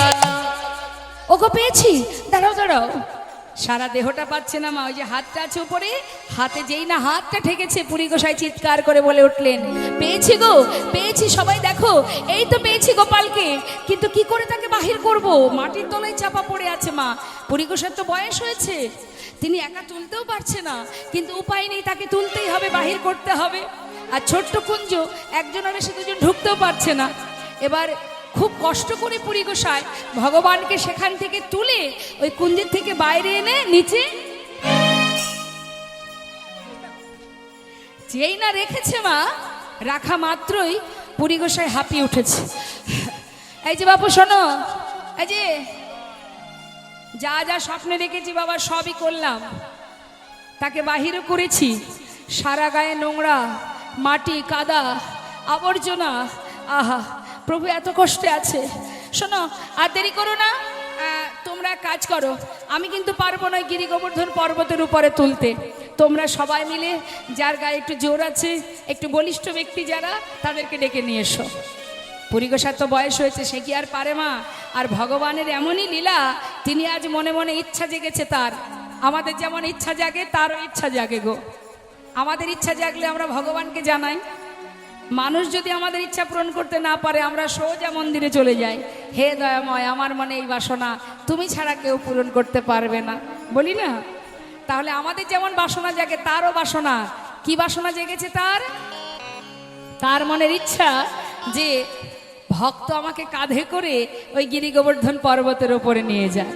ওগো পেয়েছি। দাঁড়াও দাঁড়াও, সারা দেহটা পাচ্ছে না মা, ওই যে হাতটা আছে উপরে, হাতে যেই না হাতটা ঠেকেছে, পুরী গোসাই চিৎকার করে বলে উঠলেন পেয়েছি গো পেয়েছি, সবাই দেখো এই তো পেয়েছি গোপালকে, কিন্তু কি করে তাকে বাহির করব, মাটির তলায় চাপা পড়ে আছে মা। পুরী গোসাইর তো বয়স হয়েছে, তিনি একা তুলতেও পারছে না, কিন্তু উপায় নেই, তাকে তুলতেই হবে, বাহির করতে হবে। আর ছোট্ট কুঞ্জ, একজনের এসে দুজন ঢুকতেও পারছে না। এবার খুব কষ্ট করে পুরী গোসাই ভগবানকে সেখান থেকে তুলে ওই কুঞ্জের থেকে বাইরে এনে নিচে যেই না রেখেছে মা, রাখা মাত্রই পুরী গোসাই হাঁপিয়ে উঠেছে। এই যে বাপু শোনো, এই যে যা যা স্বপ্নে দেখেছি বাবা সবই করলাম, তাকে বাহিরও করেছি, সারা গায়ে নোংরা, মাটি কাদা আবর্জনা, আহা প্রভু এত কষ্টে আছে। শোনো, আর দেরি করো না, তোমরা কাজ করো, আমি কিন্তু পারবো না গিরি গোবর্ধন পর্বতের উপরে তুলতে। তোমরা সবাই মিলে যার গায়ে একটু জোর আছে, একটু বলিষ্ঠ ব্যক্তি যারা, তাদেরকে ডেকে নিয়ে এসো। পুরী গোসার তো বয়স হয়েছে, সে কি আর পারে মা? আর ভগবানের এমনই লীলা, তিনি আজ মনে মনে ইচ্ছা জেগেছে তার, আমাদের যেমন ইচ্ছা জাগে তারও ইচ্ছা জাগে গো। আমাদের ইচ্ছা জাগলে আমরা ভগবানকে জানাই, মানুষ যদি আমাদের ইচ্ছা পূরণ করতে না পারে, আমরা সোজা মন্দিরে চলে যাই, হে দয়াময় আমার মনে এই বাসনা, তুমি ছাড়া কেউ পূরণ করতে পারবে না, বলি না? তাহলে আমাদের যেমন বাসনা জাগে তারও বাসনা, কি বাসনা জেগেছে তার? তার মনের ইচ্ছা যে ভক্ত আমাকে কাঁধে করে ওই গিরি গোবর্ধন পর্বতের ওপরে নিয়ে যায়,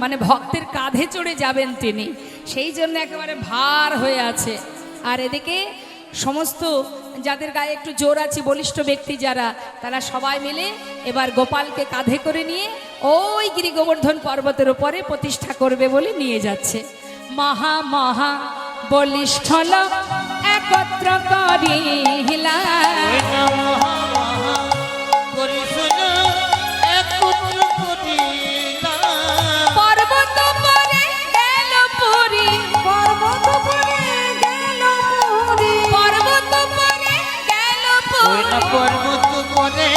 মানে ভক্তের কাঁধে চড়ে যাবেন তিনি, সেই জন্য একেবারে ভার হয়ে আছে। আর এদিকে সমস্ত যাদের গায়ে একটু জোর আছে, বলিষ্ঠ ব্যক্তি যারা, তারা সবাই মিলে এবার গোপালকে কাঁধে করে নিয়ে ওই গিরি গোবর্ধন পর্বতের উপরে প্রতিষ্ঠা করবে বলে নিয়ে যাচ্ছে। মহা মহা বলিষ্ঠ লোক একত্র করিলা, পর্বত পরে গেল পুরী, পর্বত পরে গেল পুরী, পর্বত পরে গেল পুরী, পর্বত পরে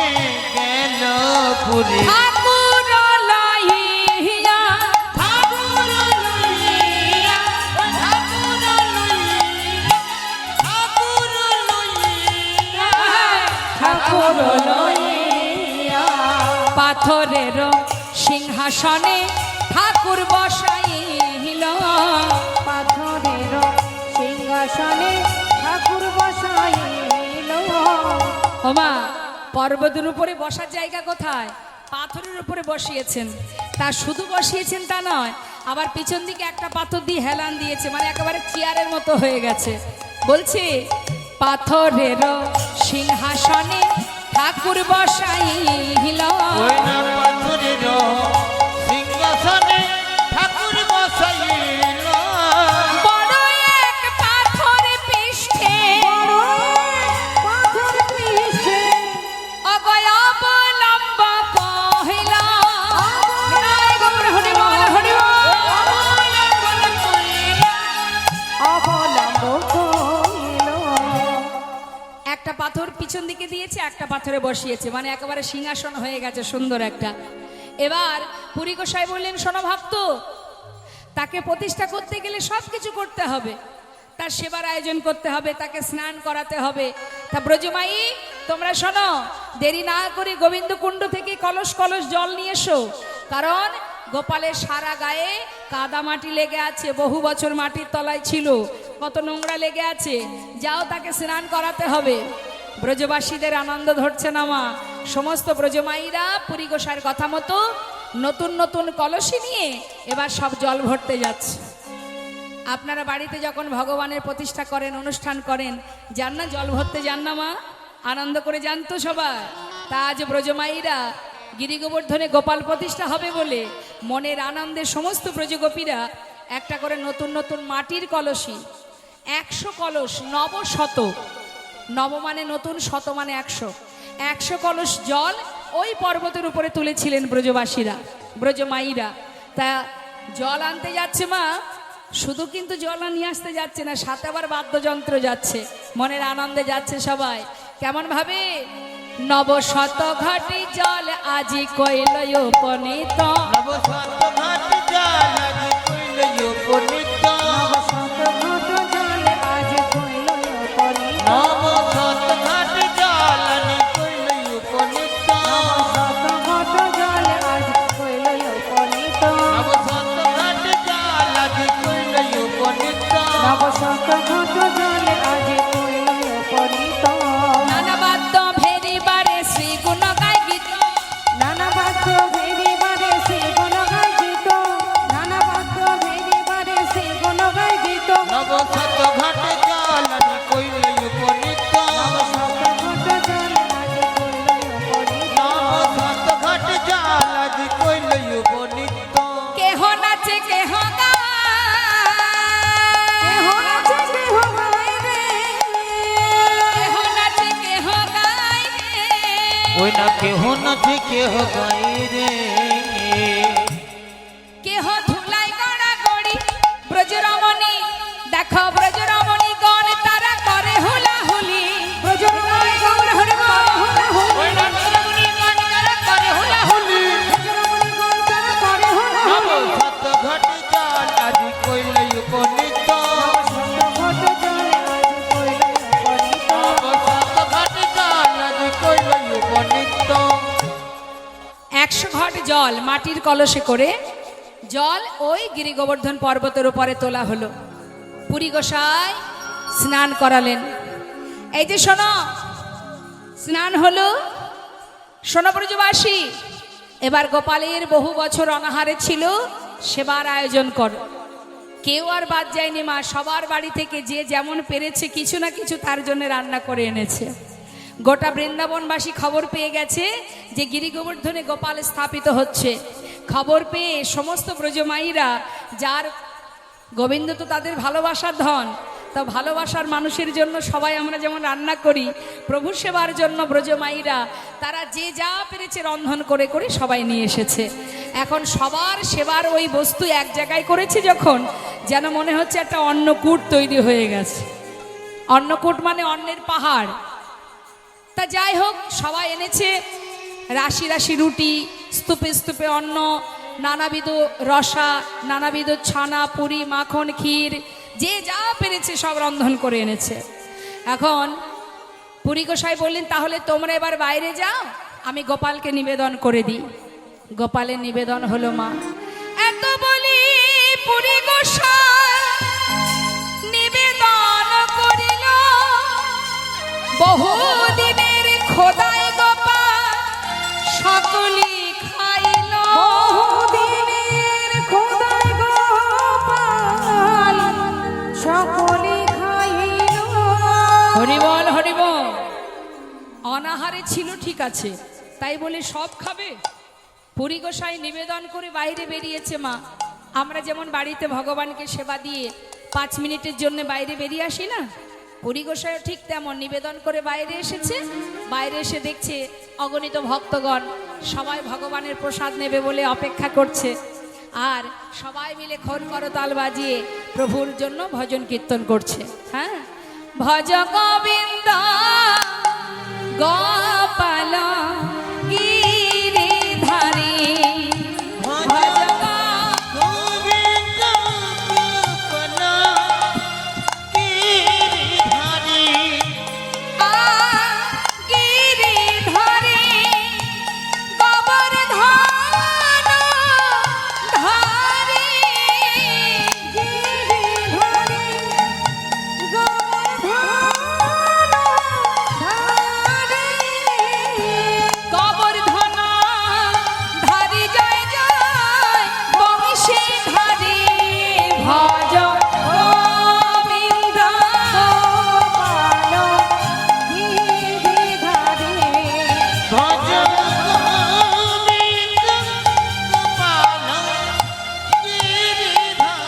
গেল পুরী, ঠাকুর লইয়া, ঠাকুর লইয়া, ঠাকুর লইয়া, ঠাকুর লইয়া, ঠাকুর লইয়া, পাথরের সিংহাসনে ঠাকুর বসাইল, পাথরের সিংহাসনে ঠাকুর বসাইল। ওমা, পর্বতের উপরে বসার জায়গা কোথায়? পাথরের উপরে বসিয়েছেন। তা শুধু বসিয়েছেন তা নয়, আবার পিছন দিকে একটা পাথর দিয়ে হেলান দিয়েছে, মানে একেবারে চেয়ারের মতো হয়ে গেছে। বলছে পাথরের সিংহাসনে ঠাকুর বসাইল ওই না পাথরের সিংহাসনে ঠাকুর বসাইল বড় এক পাথর পৃষ্ঠে পাথর পিছে অগয় অবলম্ব কহিল জয় গৌর হরি বল হরি বল। অবলম্ব কইল একটা পাথর পিছন দিকে দিয়েছে, একটা পাথরে বসিয়েছে, মানে একেবারে সিংহাসন হয়ে গেছে সুন্দর একটা। এবার পুরী গোসাই বললেন, শোনো ভক্ত, তাকে প্রতিষ্ঠা করতে গেলে সব কিছু করতে হবে, তার সেবার আয়োজন করতে হবে, তাকে স্নান করাতে হবে। তা ব্রজমাই তোমরা শোনো, দেরি না করে গোবিন্দ কুণ্ড থেকে কলস কলস জল নিয়ে এসো, কারণ গোপালের সারা গায়ে কাদা মাটি লেগে আছে, বহু বছর মাটির তলায় ছিল, কত নোংরা লেগে আছে, যাও তাকে স্নান করাতে হবে। ব্রজবাসীদের আনন্দ ধরছে না মা, সমস্ত ব্রজমাইরা পুরী গোসাইয়ের কথা মতো নতুন নতুন কলসি নিয়ে এবার সব জল ভরতে যাচ্ছে। আপনারা বাড়িতে যখন ভগবানের প্রতিষ্ঠা করেন, অনুষ্ঠান করেন, যান না জল ভরতে, যান না মা, আনন্দ করে যান তো সবাই। তা আজ ব্রজমাইরা গিরি গোবর্ধনে গোপাল প্রতিষ্ঠা হবে বলে মনের আনন্দে সমস্ত ব্রজগোপীরা একটা করে নতুন নতুন মাটির কলসি, 100 কলস, নবশত, নব মানে নতুন, শত মানে 100 কলস জল ওই পর্বতের উপরে তুলেছিলেন ব্রজবাসীরা, ব্রজমাইরা। তা জল আনতে যাচ্ছে মা, শুধু কিন্তু জল নিয়ে আসতে যাচ্ছে না, সাথে আবার বাদ্যযন্ত্র যাচ্ছে, মনের আনন্দে যাচ্ছে সবাই। কেমন ভাবে? নবশত ঘাটি জল আজি কইল উপনীত, নবশত ঘাট জাল আজি কইল উপনীত শত ঘট জলে আজ কইল উপনীত নবশত ঘাট জাল আজি কইল উপনীত শত ঘট জলে আজ কইল উপনীত নবশত ঘাট জাল আজি কইল উপনীত নবশত ঘট জলে আজ কইল উপনীত নানা বাদ্য ভেরিবারে শ্রী গুণ গাই গীত, নানা বাদ্য ভেরিবারে সে গুণ গাই গীত নানা বাদ্য ভেরিবারে সে গুণ গাই গীত নবশত ঘাট জাল আজি কইল উপনীত শত ঘট জলে আজ কইল উপনীত নবশত ঘাট জাল আজি কইল উপনীত কেহ নাচে কেহ গায়, কেহ নাচে কেহ গায় রে কেহ নাচে কেহ গায় রে। ওই না কেহ নাচে কেহ গাই রে কেহ ধুলাই গড়া গড়ি, ব্রজরমণী দেখো ব্রজরমণী গণ তারা করে হুলাহুলি, ব্রজরমণী গৌর হরি বল হুলা হুলি ওই না ব্রজরমণী গণ তারা করে হুলাহুলি ব্রজরমণী গৌর তারা করে হুলা হুলি নবশত ঘাট জাল আজি কইল উপনীত শত ঘট জলে আজ কইল উপনীত নবশত ঘাট জাল আজি কইল উপনীত 100 ঘট জল মাটির কলসে করে জল ওই গিরি গোবর্ধন পর্বতের উপরে তোলা হলো। পুরী গোসাই স্নান করালেন। এই যে শোনো, স্নান হলো, শোনো ব্রজবাসী, এবার গোপালের বহু বছর অনাহারে ছিল, সেবার আয়োজন করো। কেউ আর বাদ যায়নি মা, সবার বাড়ি থেকে যে যেমন পেরেছে কিছু না কিছু তার জন্য রান্না করে এনেছে। গোটা বৃন্দাবনবাসী খবর পেয়ে গেছে যে গিরি গোবর্ধনে গোপাল স্থাপিত হচ্ছে। খবর পেয়ে সমস্ত ব্রজমাইরা, যার গোবিন্দ তো তাদের ভালোবাসার ধন, তা ভালোবাসার মানুষের জন্য সবাই আমরা যেমন রান্না করি, প্রভুর সেবার জন্য ব্রজমাইরা তারা যে যা পেরেছে রন্ধন করে করে সবাই নিয়ে এসেছে। এখন সবার সেবার ওই বস্তু এক জায়গায় করেছে যখন, যেন মনে হচ্ছে একটা অন্নকূট তৈরি হয়ে গেছে। অন্নকূট মানে অন্নের পাহাড়। তা যাই হোক, সবাই এনেছে রাশি রাশি রুটি, স্তূপে স্তূপে অন্ন, নানাবিধ রসা, নানাবিধ ছানা, পুরি, মাখন, ক্ষীর, যে যা পেরেছে সব রন্ধন করে এনেছে। এখন পুরী গোসাই বললেন, তাহলে তোমরা এবার বাইরে যাও, আমি গোপালকে নিবেদন করে দিই। গোপালের নিবেদন হলো মা। এত বলি পুরী গোসাই নিবেদন করিল, বহুদিনের খোদাই গোপাল সকলি খাইল। বহুদিনের খোদাই গোপাল সকলে খাইল হরিবল হরিবল। অনাহার অনাহারে ছিল ঠিক আছে, তাই বলে সব খাবে? পুরী গোসাই নিবেদন করে বাইরে বেরিয়েছে মা। আমরা যেমন বাড়িতে ভগবানকে সেবা দিয়ে 5 মিনিটের জন্য বাইরে বেরিয়ে আসি না, পুরী গোসাইও ঠিক তেমন নিবেদন করে বাইরে এসেছে। বাইরে এসে দেখছে অগণিত ভক্তগণ সবাই ভগবানের প্রসাদ নেবে বলে অপেক্ষা করছে, আর সবাই মিলে খোল করতাল বাজিয়ে প্রভুর জন্য ভজন কীর্তন করছে। হ্যাঁ, ভজ গোবিন্দ গোপাল গিরিধারী, ভজ গোবিন্দ গোপাল গিরিধারী, গিরিধারী গোবর্ধন ধারী, গোবর্ধন ধারী জয় জয় বংশী ধারী, ভজ গোবিন্দ ভজ গোবিন্দ গোপাল গিরিধারী।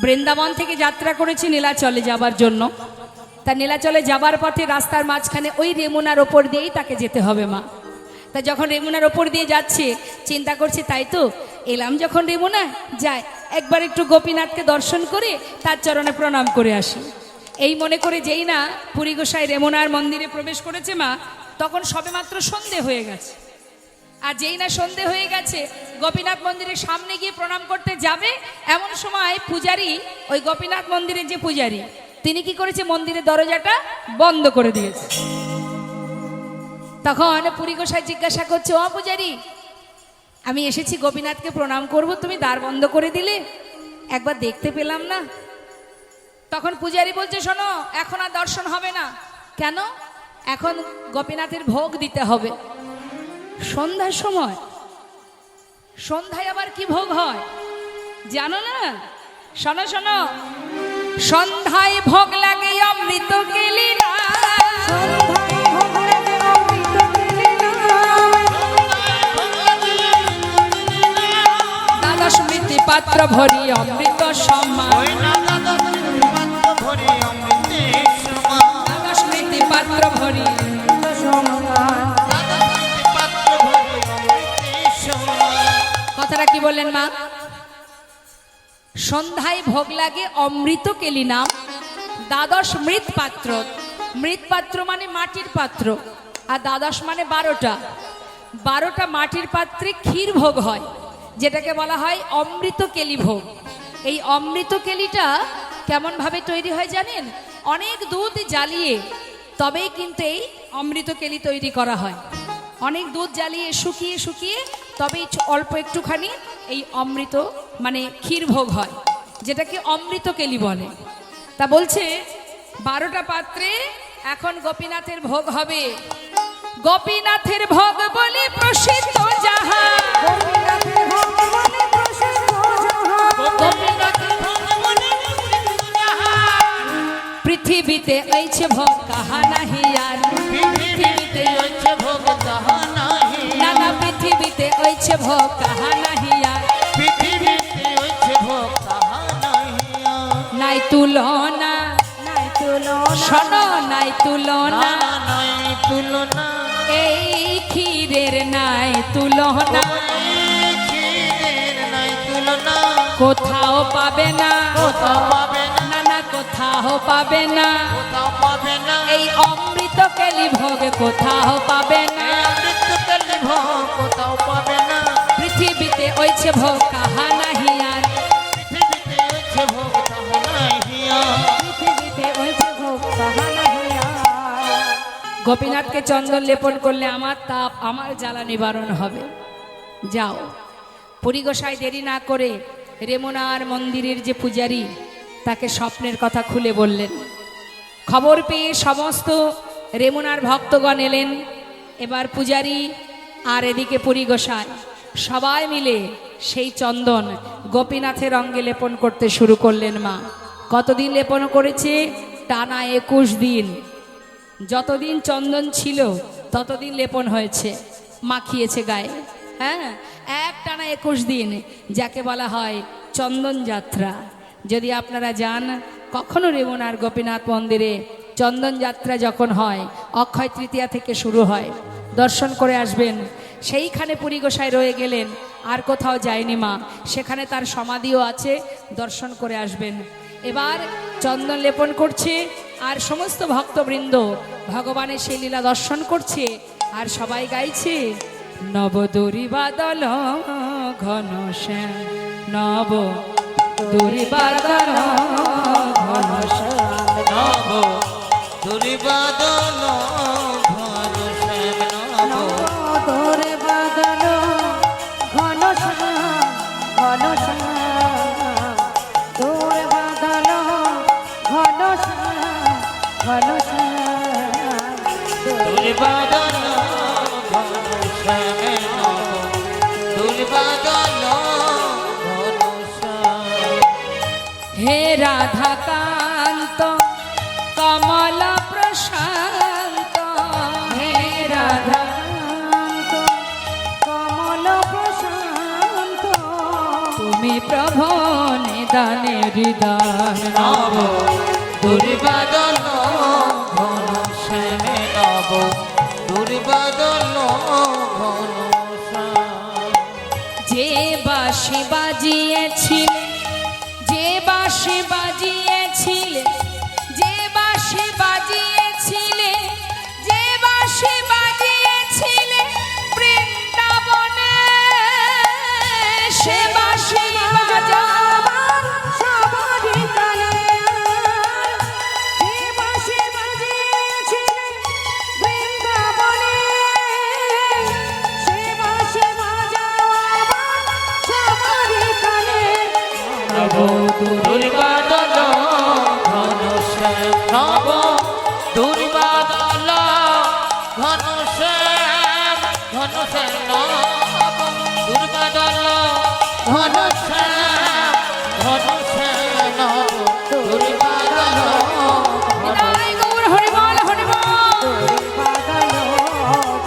বৃন্দাবন থেকে যাত্রা করেছি নীলাচলে যাবার জন্য। তা নীলাচলে যাবার পথে রাস্তার মাঝখানে ওই রেমুনার ওপর দিয়েই তাকে যেতে হবে মা। তা যখন রেমুনার ওপর দিয়ে যাচ্ছে চিন্তা করছি তাই তো এলাম যখন রেমুনা, যাই একবার একটু গোপীনাথকে দর্শন করে তার চরণে প্রণাম করে আসি। এই মনে করে যেই না পুরী গোসাই রেমুনার মন্দিরে প্রবেশ করেছে মা, তখন সবেমাত্র সন্ধে হয়ে গেছে। আর যেই না সন্ধে হয়ে গেছে গোপীনাথ মন্দিরের সামনে গিয়ে প্রণাম করতে যাবে, এমন সময় পূজারী, ওই গোপীনাথ মন্দিরের যে পূজারী, তিনি কি করেছে, মন্দিরের দরজাটা বন্ধ করে দিয়েছে। তখন পুরী গোসাই জিজ্ঞাসা করছে, ও পূজারী, আমি এসেছি গোপীনাথকে প্রণাম করব, তুমি দ্বার বন্ধ করে দিলে, একবার দেখতে পেলাম না। তখন পূজারী বলছে, শোনো, এখন আর দর্শন হবে না। কেন? এখন গোপীনাথের ভোগ দিতে হবে সন্ধ্যার সময়। সন্ধ্যায় আবার কি ভোগ হয় জানো না? শোনো শোনো, সন্ধ্যায় ভোগ লাগে অমৃত কেলিরা, দ্বাদশ মৃত্যু পাত্র ভরি অমৃত সমান, ওই না দাদা পাত্র ভরি অমৃতের সমান, দ্বাদশ মৃত্যু পাত্র ভরি দাদা পাত্র ভরি অমৃতের সমান। কথাটা কি বললেন মা? সন্ধ্যায় ভোগ লাগে অমৃত কেলি নাম, দ্বাদশ মৃৎ পাত্র। মৃৎ পাত্র মানে মাটির পাত্র, আর দ্বাদশ মানে 12টা। 12টা মাটির পাত্রে ক্ষীর ভোগ হয়, যেটাকে বলা হয় অমৃত কেলি ভোগ। এই অমৃত কেলিটা কেমন ভাবে তৈরি হয় জানেন? অনেক দুধ জ্বালিয়ে তবেই কিন্তু এই অমৃত কেলি তৈরি করা হয়। অনেক দুধ জ্বালিয়ে শুকিয়ে শুকিয়ে তবেই অল্প একটুখানি এই অমৃত মানে ক্ষীর ভোগ হয়, যেটাকে অমৃত কেলি বলে। তা বলছে 12টা পাত্রে এখন গোপীনাথের ভোগ হবে। গোপীনাথের ভোগ বলে প্রসিদ্ধ যাহা, গোপীনাথের ভগবানে যাহা, পৃথিবীতে এইছে ভোগ কাহা নাহি আর, পৃথিবীতে হচ্ছে ভোগ তাহা নাহি, নানা পৃথিবীতে এইছে ভোগ কাহা নাহি আর, পৃথিবীতে হচ্ছে ভোগ তাহা নাহি। নাই তুলনা, শোনো, নাই তুলনা, না নাই তুলনা, এই ক্ষীরের নাই তুলনা, ওই ক্ষীরের নাই তুলনা, কোথাও পাবে না, কোথাও পাবে না, নানা কোথাও পাবে না, কোথাও পাবে না, এই অমৃত কেলি ভোগ কোথাও পাবে না, অমৃত কেলি ভোগ কোথাও পাবে না, পৃথিবীতে ওইছে ভোগ কাহা নাহি আর, পৃথিবীতে হচ্ছে ভোগ তাহা নাহি। গোপীনাথকে চন্দন লেপন করলে আমার তাপ, আমার জ্বালা নিবারণ হবে। যাও। পুরী গোসাই দেরি না করে রেমুনার মন্দিরের যে পূজারী, তাকে স্বপ্নের কথা খুলে বললেন। খবর পেয়ে সমস্ত রেমুনার ভক্তগণ এলেন। এবার পূজারী আর এদিকে পুরী গোসাই সবাই মিলে সেই চন্দন গোপীনাথের অঙ্গে লেপন করতে শুরু করলেন মা। কতদিন লেপন করেছে? টানা 21 দিন। যতদিন চন্দন ছিল ততদিন লেপন হয়েছে, মাখিয়েছে গায়ে। হ্যাঁ, একটানা 21 দিন, যাকে বলা হয় চন্দন যাত্রা। যদি আপনারা যান কখনো রেমুনার গোপীনাথ মন্দিরে, চন্দন যাত্রা যখন হয় অক্ষয় তৃতীয়া থেকে শুরু হয়, দর্শন করে আসবেন। সেইখানে পুরী গোসাই রয়ে গেলেন, আর কোথাও যায়নি মা, সেখানে তার সমাধিও আছে, দর্শন করে আসবেন। এবার চন্দন লেপন করছে আর সমস্ত ভক্তবৃন্দ ভগবানের সেই লীলা দর্শন করছে, আর সবাই গাইছে নবদুরি বাদল ঘন শ্যাম, নব দুরি বাদল ঘন শ্যাম, নব দুর্বাদল ঘন শ্যাম, নব তোরে বাদল ঘন শ্যাম, ঘন শ্যাম, তোরে বাদল ঘন শ্যাম, ঘন শ্যাম, দুর্বাদল ঘন শ্যাম, নব দুর্বাদল ঘন শ্যাম। হে রাধা কান্ত কমল প্রশান্ত, হে রাধা শান্ত, কমল প্রশান্ত, তুমি প্রভু নিদানে হৃদয়, নব দুর্বাদল ঘন শ্যাম, নব দুর্বাদল ঘন শ্যাম। যে বাঁশি বাজিয়েছিলে, যে বাঁশি বাজিয়েছিলে, যে বাঁশি বাজিয়েছিলে, যে বাঁশি বাজিয়েছিলে বৃন্দাবনে, সে বাঁশি বাজাবার সবারই কানে যে বাঁশি বাজিয়েছিলেন বৃন্দাবনে, সে বাঁশি বাজাবার সবারই কানে, নব দুর্বাদল ঘন শ্যাম, নব দুর্বাদল ঘন শ্যাম, ঘন শ্যাম, নব দুর্বাদল ঘন শ্যাম, ঘন শ্যাম, নব দুর্বাদল ঘন নিতাই গৌর হরি বল, হরি বল। বাদল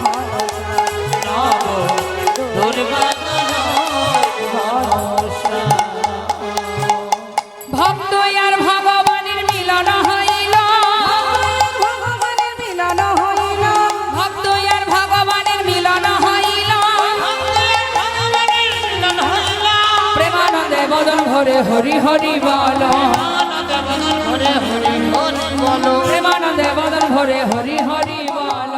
ঘন শ্যাম, নব দুর্বাদল ঘন শ্যাম। ভক্ত আর ভগবানের মিলন হইল, ভগবানের মিলন হইল, ভক্ত আর ভগবানের মিলন হইল, প্রেমানন্দে বদন ভরে হরি হরি বল, প্রেমানন্দে বদন ভরে হরি হরি বল।